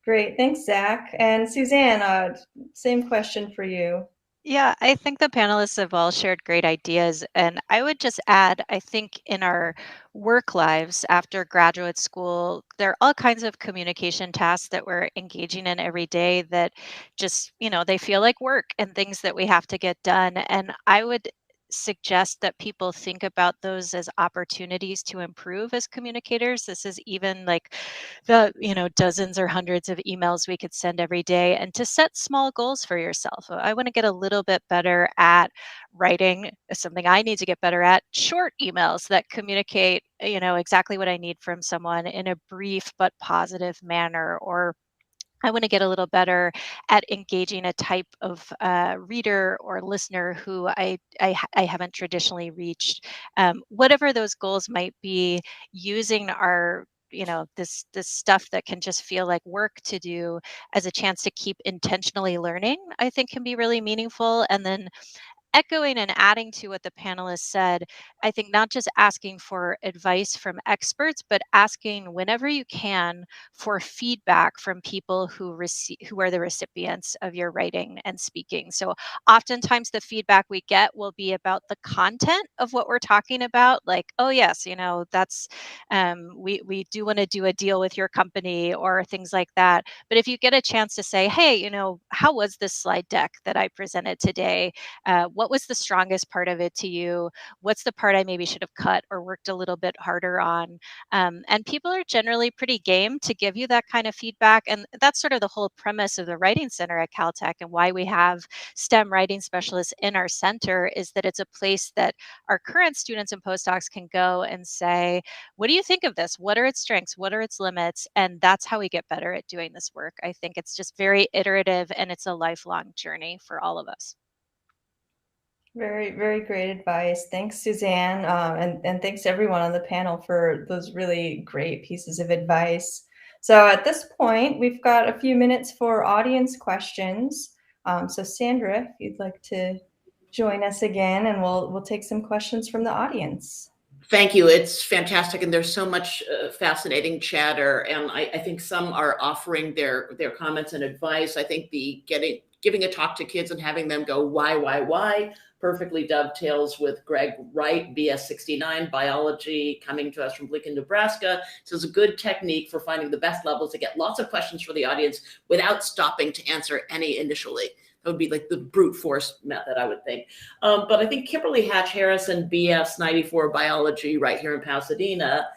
[SPEAKER 2] Great, thanks, Zach. And Suzanne, same question for you.
[SPEAKER 9] Yeah, I think the panelists have all shared great ideas. And I would just add, I think in our work lives after graduate school, there are all kinds of communication tasks that we're engaging in every day that just, they feel like work and things that we have to get done. And I would suggest that people think about those as opportunities to improve as communicators. This is even like the dozens or hundreds of emails we could send every day, and to set small goals for yourself. I want to get a little bit better at writing, something I need to get better at, short emails that communicate exactly what I need from someone in a brief but positive manner. Or I want to get a little better at engaging a type of reader or listener who I haven't traditionally reached. Whatever those goals might be, using our this stuff that can just feel like work to do as a chance to keep intentionally learning, I think can be really meaningful. And then echoing and adding to what the panelists said, I think not just asking for advice from experts, but asking whenever you can for feedback from people who are the recipients of your writing and speaking. So oftentimes the feedback we get will be about the content of what we're talking about, like, oh yes, that's we do want to do a deal with your company or things like that. But if you get a chance to say, hey, how was this slide deck that I presented today? What was the strongest part of it to you? What's the part I maybe should have cut or worked a little bit harder on? And people are generally pretty game to give you that kind of feedback. And that's sort of the whole premise of the Writing Center at Caltech, and why we have STEM writing specialists in our center, is that it's a place that our current students and postdocs can go and say, what do you think of this? What are its strengths? What are its limits? And that's how we get better at doing this work. I think it's just very iterative, and it's a lifelong journey for all of us.
[SPEAKER 2] Very, very great advice. Thanks, Suzanne. And thanks everyone on the panel for those really great pieces of advice. So at this point, we've got a few minutes for audience questions. So Sandra, if you'd like to join us again, and we'll take some questions from the audience.
[SPEAKER 1] Thank you. It's fantastic. And there's so much fascinating chatter. And I think some are offering their comments and advice. I think giving a talk to kids and having them go, why, perfectly dovetails with Greg Wright, BS 69, biology, coming to us from Lincoln, Nebraska. So it's a good technique for finding the best levels to get lots of questions for the audience without stopping to answer any initially. That would be like the brute force method, I would think. But I think Kimberly Hatch Harrison, BS 94, biology, right here in Pasadena,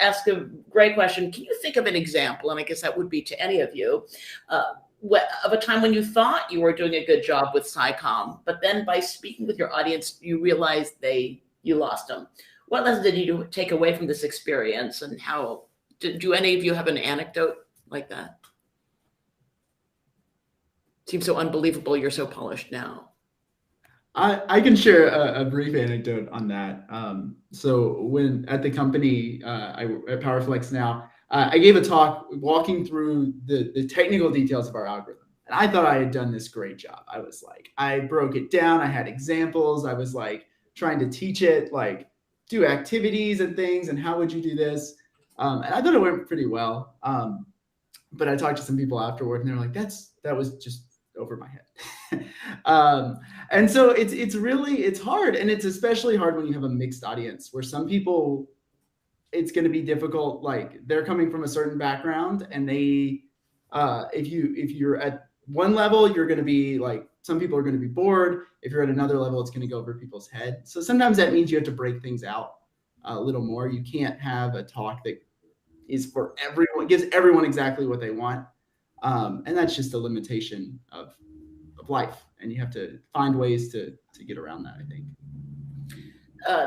[SPEAKER 1] asked a great question. Can you think of an example? And I guess that would be to any of you, of a time when you thought you were doing a good job with SciComm, but then by speaking with your audience, you realized you lost them. What lesson did you take away from this experience, and how do any of you have an anecdote like that? Seems so unbelievable you're so polished now.
[SPEAKER 8] I can share a brief anecdote on that. So when at the company, at PowerFlex now, I gave a talk walking through the technical details of our algorithm. And I thought I had done this great job. I broke it down. I had examples. I was like trying to teach it, like do activities and things. And how would you do this? And I thought it went pretty well. But I talked to some people afterward, and they were like, that was just over my head. And so it's hard. And it's especially hard when you have a mixed audience, where some people, it's going to be difficult. Like they're coming from a certain background, and they, if you're at one level, you're going to be like, some people are going to be bored. If you're at another level, it's going to go over people's head. So sometimes that means you have to break things out a little more. You can't have a talk that is for everyone, gives everyone exactly what they want. And that's just a limitation of life. And you have to find ways to get around that, I think.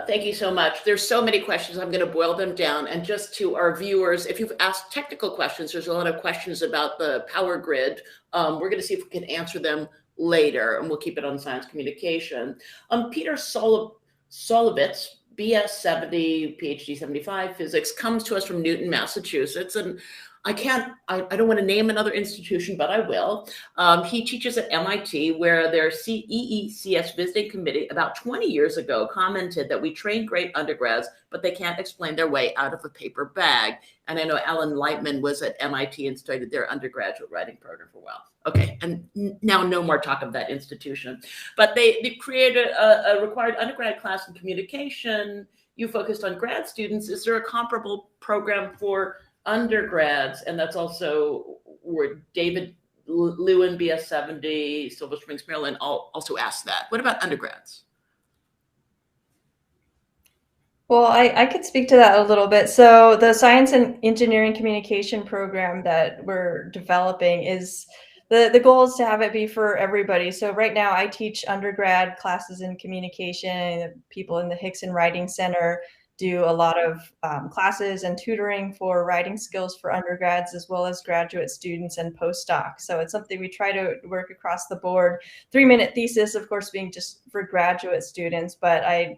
[SPEAKER 1] Thank you so much. There's so many questions. I'm going to boil them down. And just to our viewers, if you've asked technical questions, there's a lot of questions about the power grid. We're going to see if we can answer them later, and we'll keep it on science communication. Peter Solovitz, BS 70, PhD 75, physics, comes to us from Newton, Massachusetts. And I don't want to name another institution, but I will. He teaches at MIT, where their EECS visiting committee about 20 years ago commented that we train great undergrads, but they can't explain their way out of a paper bag. And I know Alan Lightman was at MIT and studied their undergraduate writing program for a while. Okay, and now no more talk of that institution. But they created a required undergrad class in communication. You focused on grad students. Is there a comparable program for undergrads? And that's also where David Lewin, BS 70, Silver Springs, Maryland, also asked that. What about undergrads?
[SPEAKER 2] Well, I could speak to that a little bit. So the science and engineering communication program that we're developing is the goal is to have it be for everybody. So right now I teach undergrad classes in communication. People in the Hickson Writing Center do a lot of classes and tutoring for writing skills for undergrads, as well as graduate students and postdocs. So it's something we try to work across the board. 3-minute thesis, of course, being just for graduate students, but I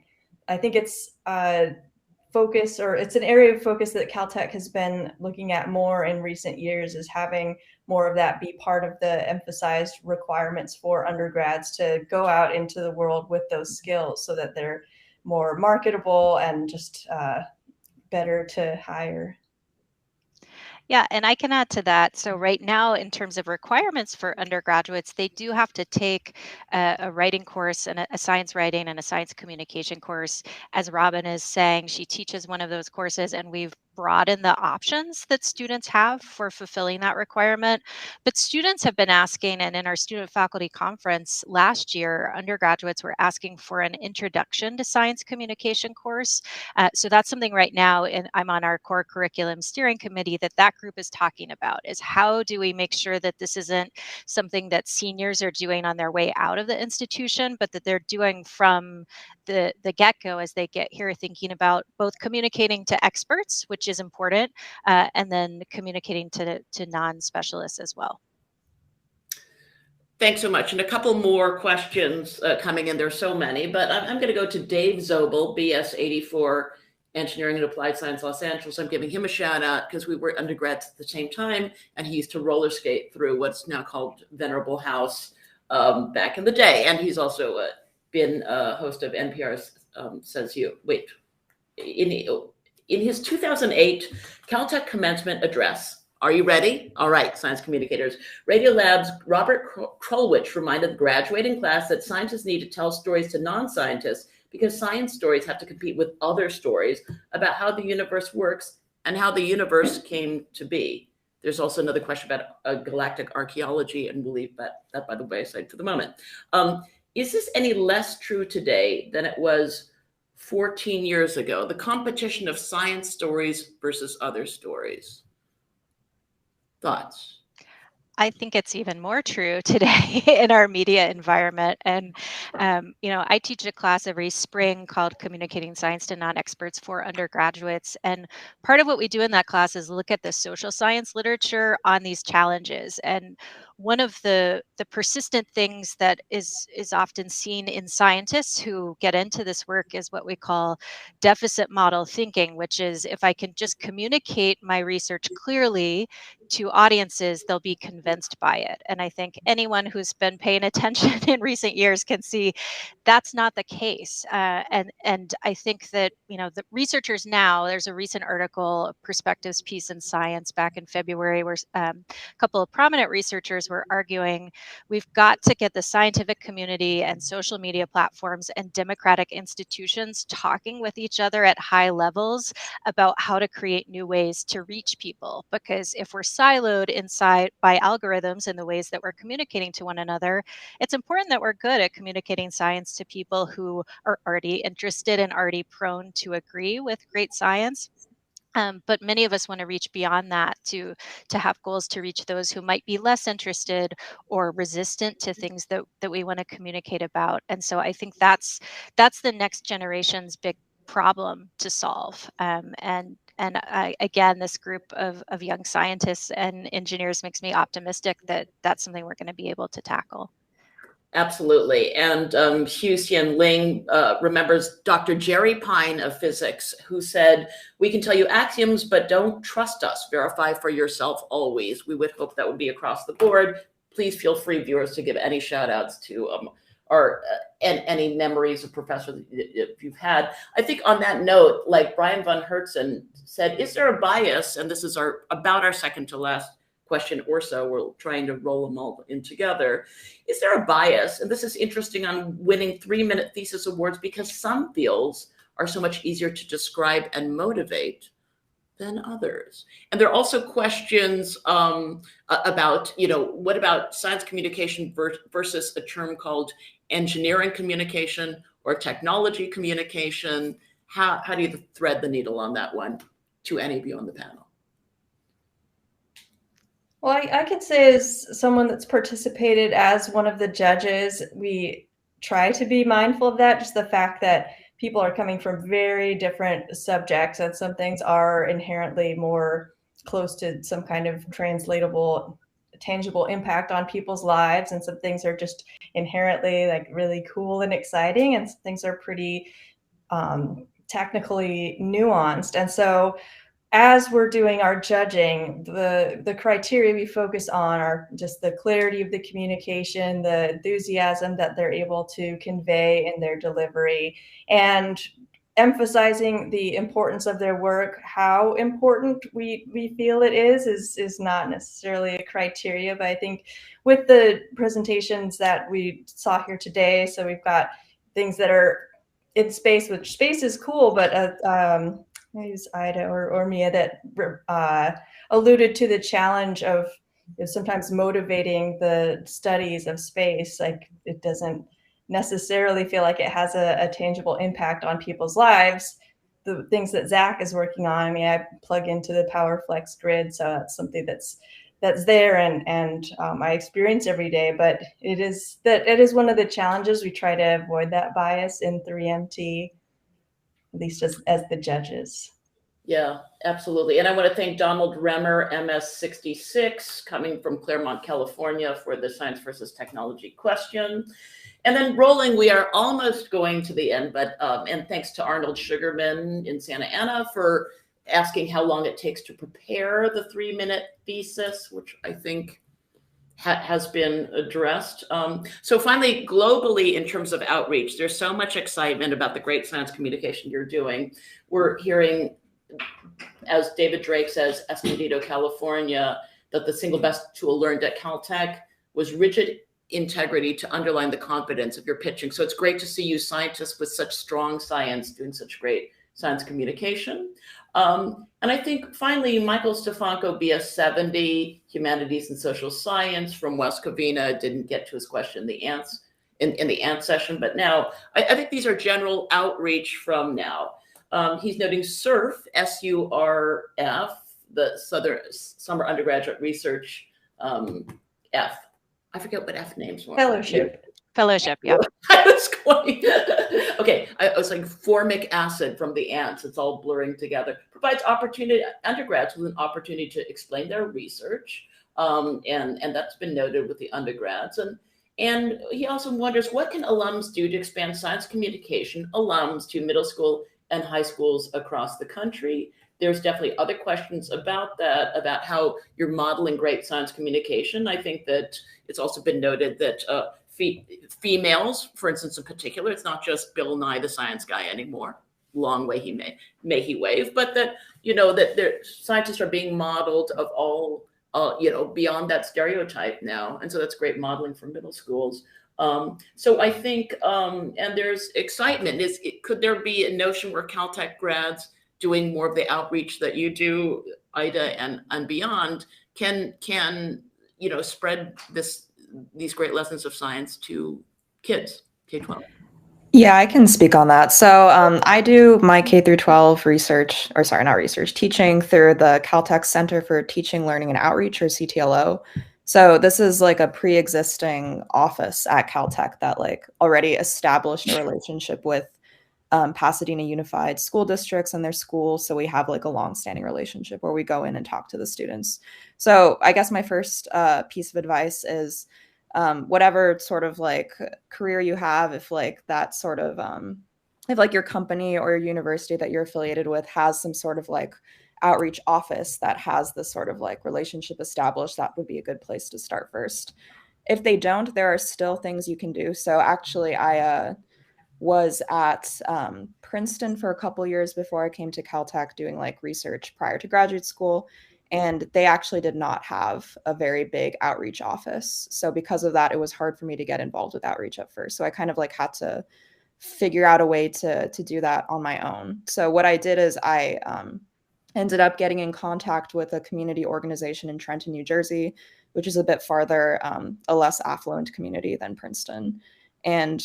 [SPEAKER 2] think it's focus, or it's an area of focus that Caltech has been looking at more in recent years, is having more of that be part of the emphasized requirements for undergrads to go out into the world with those skills so that they're more marketable and just better to hire.
[SPEAKER 9] Yeah, and I can add to that. So right now, in terms of requirements for undergraduates, they do have to take a writing course and a science writing and a science communication course. As Robin is saying, she teaches one of those courses, and we've broadened the options that students have for fulfilling that requirement. But students have been asking, and in our student faculty conference last year, undergraduates were asking for an introduction to science communication course. So that's something right now, and I'm on our core curriculum steering committee, that group is talking about, is how do we make sure that this isn't something that seniors are doing on their way out of the institution, but that they're doing from the get-go as they get here, thinking about both communicating to experts, which is important, and then communicating to non-specialists as well.
[SPEAKER 1] Thanks so much. And a couple more questions coming in. There's so many, but I'm going to go to Dave Zobel, BS 84, Engineering and Applied Science, Los Angeles. I'm giving him a shout out because we were undergrads at the same time, and he used to roller skate through what's now called Venerable House back in the day. And he's also been a host of NPR's Says You. Wait, in his 2008 Caltech commencement address, are you ready? All right, science communicators. Radiolab's Robert Krulwich reminded the graduating class that scientists need to tell stories to non-scientists because science stories have to compete with other stories about how the universe works and how the universe came to be. There's also another question about galactic archaeology, and we'll leave that by the wayside for the moment. Is this any less true today than it was 14 years ago? The competition of science stories versus other stories. Thoughts?
[SPEAKER 9] I think it's even more true today in our media environment. And, I teach a class every spring called Communicating Science to Non-Experts for undergraduates. And part of what we do in that class is look at the social science literature on these challenges. And one of the persistent things that is often seen in scientists who get into this work is what we call deficit model thinking, which is if I can just communicate my research clearly to audiences, they'll be convinced by it. And I think anyone who's been paying attention in recent years can see that's not the case. And I think that, the researchers now, there's a recent article, a perspectives piece in Science back in February, where a couple of prominent researchers were arguing we've got to get the scientific community and social media platforms and democratic institutions talking with each other at high levels about how to create new ways to reach people. Because if we're siloed inside by algorithms in the ways that we're communicating to one another, it's important that we're good at communicating science to people who are already interested and already prone to agree with great science. But many of us want to reach beyond that to have goals to reach those who might be less interested or resistant to things that we want to communicate about. And so I think that's the next generation's big problem to solve. And again, this group of young scientists and engineers makes me optimistic that that's something we're going to be able to tackle.
[SPEAKER 1] Absolutely. And Hugh Hsien Ling remembers Dr. Jerry Pine of physics, who said, "We can tell you axioms, but don't trust us. Verify for yourself always." We would hope that would be across the board. Please feel free, viewers, to give any shout outs to and any memories of professors if you've had. I think on that note, like Brian von Hertzen said, is there a bias? And this is about our second to last question or so. We're trying to roll them all in together. Is there a bias? And this is interesting on winning 3-minute thesis awards, because some fields are so much easier to describe and motivate than others. And there are also questions about, what about science communication versus a term called engineering communication or technology communication? How do you thread the needle on that one, to any of you on the panel?
[SPEAKER 2] Well, I could say, as someone that's participated as one of the judges, we try to be mindful of that, just the fact that people are coming from very different subjects, and some things are inherently more close to some kind of translatable, tangible impact on people's lives, and some things are just inherently like really cool and exciting, and some things are pretty technically nuanced. And so as we're doing our judging, the criteria we focus on are just the clarity of the communication, the enthusiasm that they're able to convey in their delivery, and emphasizing the importance of their work. How important we feel it is not necessarily a criteria, but I think with the presentations that we saw here today, so we've got things that are in space, which space is cool, but I use Ida or Mia that alluded to the challenge of sometimes motivating the studies of space. Like, it doesn't necessarily feel like it has a tangible impact on people's lives. The things that Zach is working on, I mean, I plug into the PowerFlex grid, so that's something that's there and I experience every day. But it is one of the challenges. We try to avoid that bias in 3MT, at least as the judges.
[SPEAKER 1] Yeah, absolutely. And I want to thank Donald Remmer, MS66, coming from Claremont, California, for the science versus technology question. And then rolling, we are almost going to the end, but and thanks to Arnold Sugarman in Santa Ana for asking how long it takes to prepare the 3-minute thesis, which I think has been addressed. So finally, globally, in terms of outreach, there's so much excitement about the great science communication you're doing. We're hearing, as David Drake says, Escondido, California, that the single best tool learned at Caltech was rigid integrity to underline the confidence of your pitching. So it's great to see you scientists with such strong science doing such great science communication. And I think finally, Michael Stefanko, BS 70, Humanities and Social Science from West Covina, didn't get to his question in the ant session, but now I think these are general outreach from now. He's noting SURF, S-U-R-F, the Summer Undergraduate Research F. I forget what F names were.
[SPEAKER 9] Fellowship, yeah.
[SPEAKER 1] I was going, okay, I was like formic acid from the ants. It's all blurring together. Provides opportunity, undergrads with an opportunity to explain their research. And that's been noted with the undergrads. And he also wonders, what can alums do to expand science communication alums to middle school and high schools across the country? There's definitely other questions about that, about how you're modeling great science communication. I think that it's also been noted that females, for instance, in particular, it's not just Bill Nye the Science Guy anymore. Long way he may he wave, but that that scientists are being modeled of all beyond that stereotype now, and so that's great modeling for middle schools. So I think, and there's excitement. Could there be a notion where Caltech grads doing more of the outreach that you do, Ida, and beyond, can spread these great lessons of science to kids, K-12?
[SPEAKER 4] Yeah, I can speak on that. So I do my K through 12 research, or sorry, not research, teaching through the Caltech Center for Teaching, Learning, and Outreach, or CTLO. So this is like a pre-existing office at Caltech that like already established a relationship with Pasadena Unified School Districts and their schools. So we have like a long-standing relationship where we go in and talk to the students. So I guess my first piece of advice is whatever sort of like career you have, if like that sort of, if like your company or your university that you're affiliated with has some sort of like outreach office that has this sort of like relationship established, that would be a good place to start first. If they don't, there are still things you can do. So actually I was at Princeton for a couple years before I came to Caltech doing like research prior to graduate school. And they actually did not have a very big outreach office. So because of that, it was hard for me to get involved with outreach at first. So I kind of like had to figure out a way to do that on my own. So what I did is I ended up getting in contact with a community organization in Trenton, New Jersey, which is a bit farther, a less affluent community than Princeton. And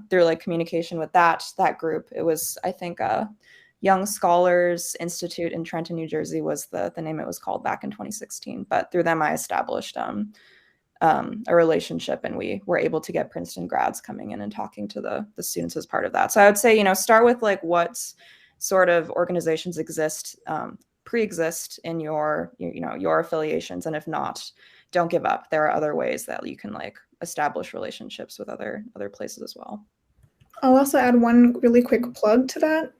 [SPEAKER 4] through like communication with that group, it was, I think, Young Scholars Institute in Trenton, New Jersey was the name it was called back in 2016. But through them, I established a relationship, and we were able to get Princeton grads coming in and talking to the students as part of that. So I would say, start with like what sort of organizations pre-exist in your affiliations, and if not, don't give up. There are other ways that you can like establish relationships with other places as well.
[SPEAKER 5] I'll also add one really quick plug to that.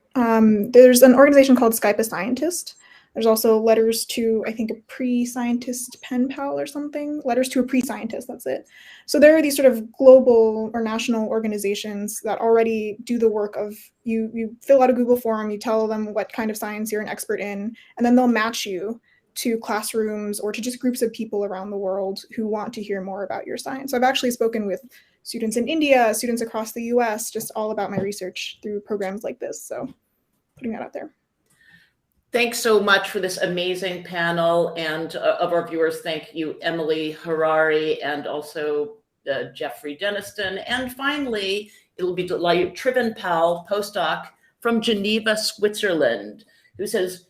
[SPEAKER 5] There's an organization called Skype a Scientist. There's also Letters to, I think, a Pre-Scientist Pen Pal or something. Letters to a Pre-Scientist, that's it. So there are these sort of global or national organizations that already do the work of you fill out a Google form, you tell them what kind of science you're an expert in, and then they'll match you to classrooms or to just groups of people around the world who want to hear more about your science. So I've actually spoken with students in India, students across the US, just all about my research through programs like this. So putting that out there.
[SPEAKER 1] Thanks so much for this amazing panel. And of our viewers, thank you, Emily Harari, and also Jeffrey Deniston. And finally, it'll be Trivin Powell, postdoc from Geneva, Switzerland, who says,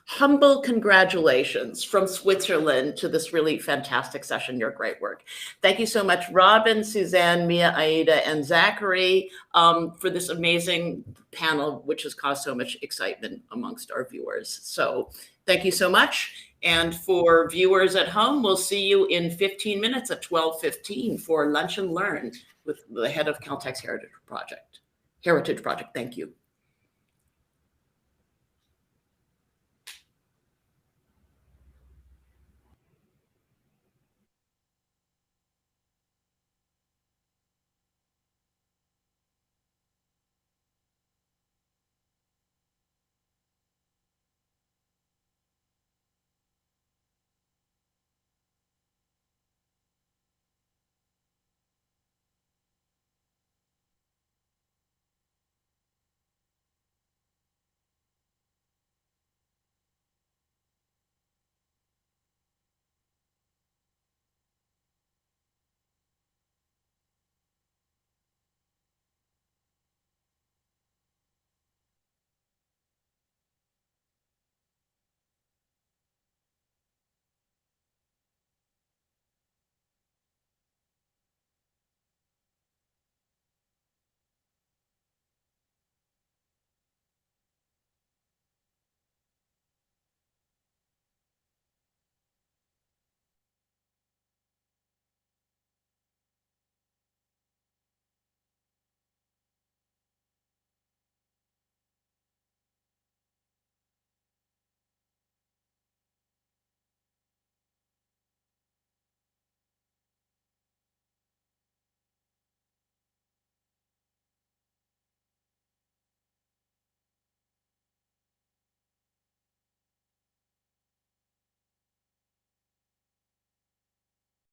[SPEAKER 1] humble congratulations from Switzerland to this really fantastic session. Your great work. Thank you so much, Robin, Suzanne, Mia, Aida, and Zachary, for this amazing panel, which has caused so much excitement amongst our viewers. So thank you so much. And for viewers at home, we'll see you in 15 minutes at 12:15 for Lunch and Learn with the head of Caltech's Heritage Project. Thank you.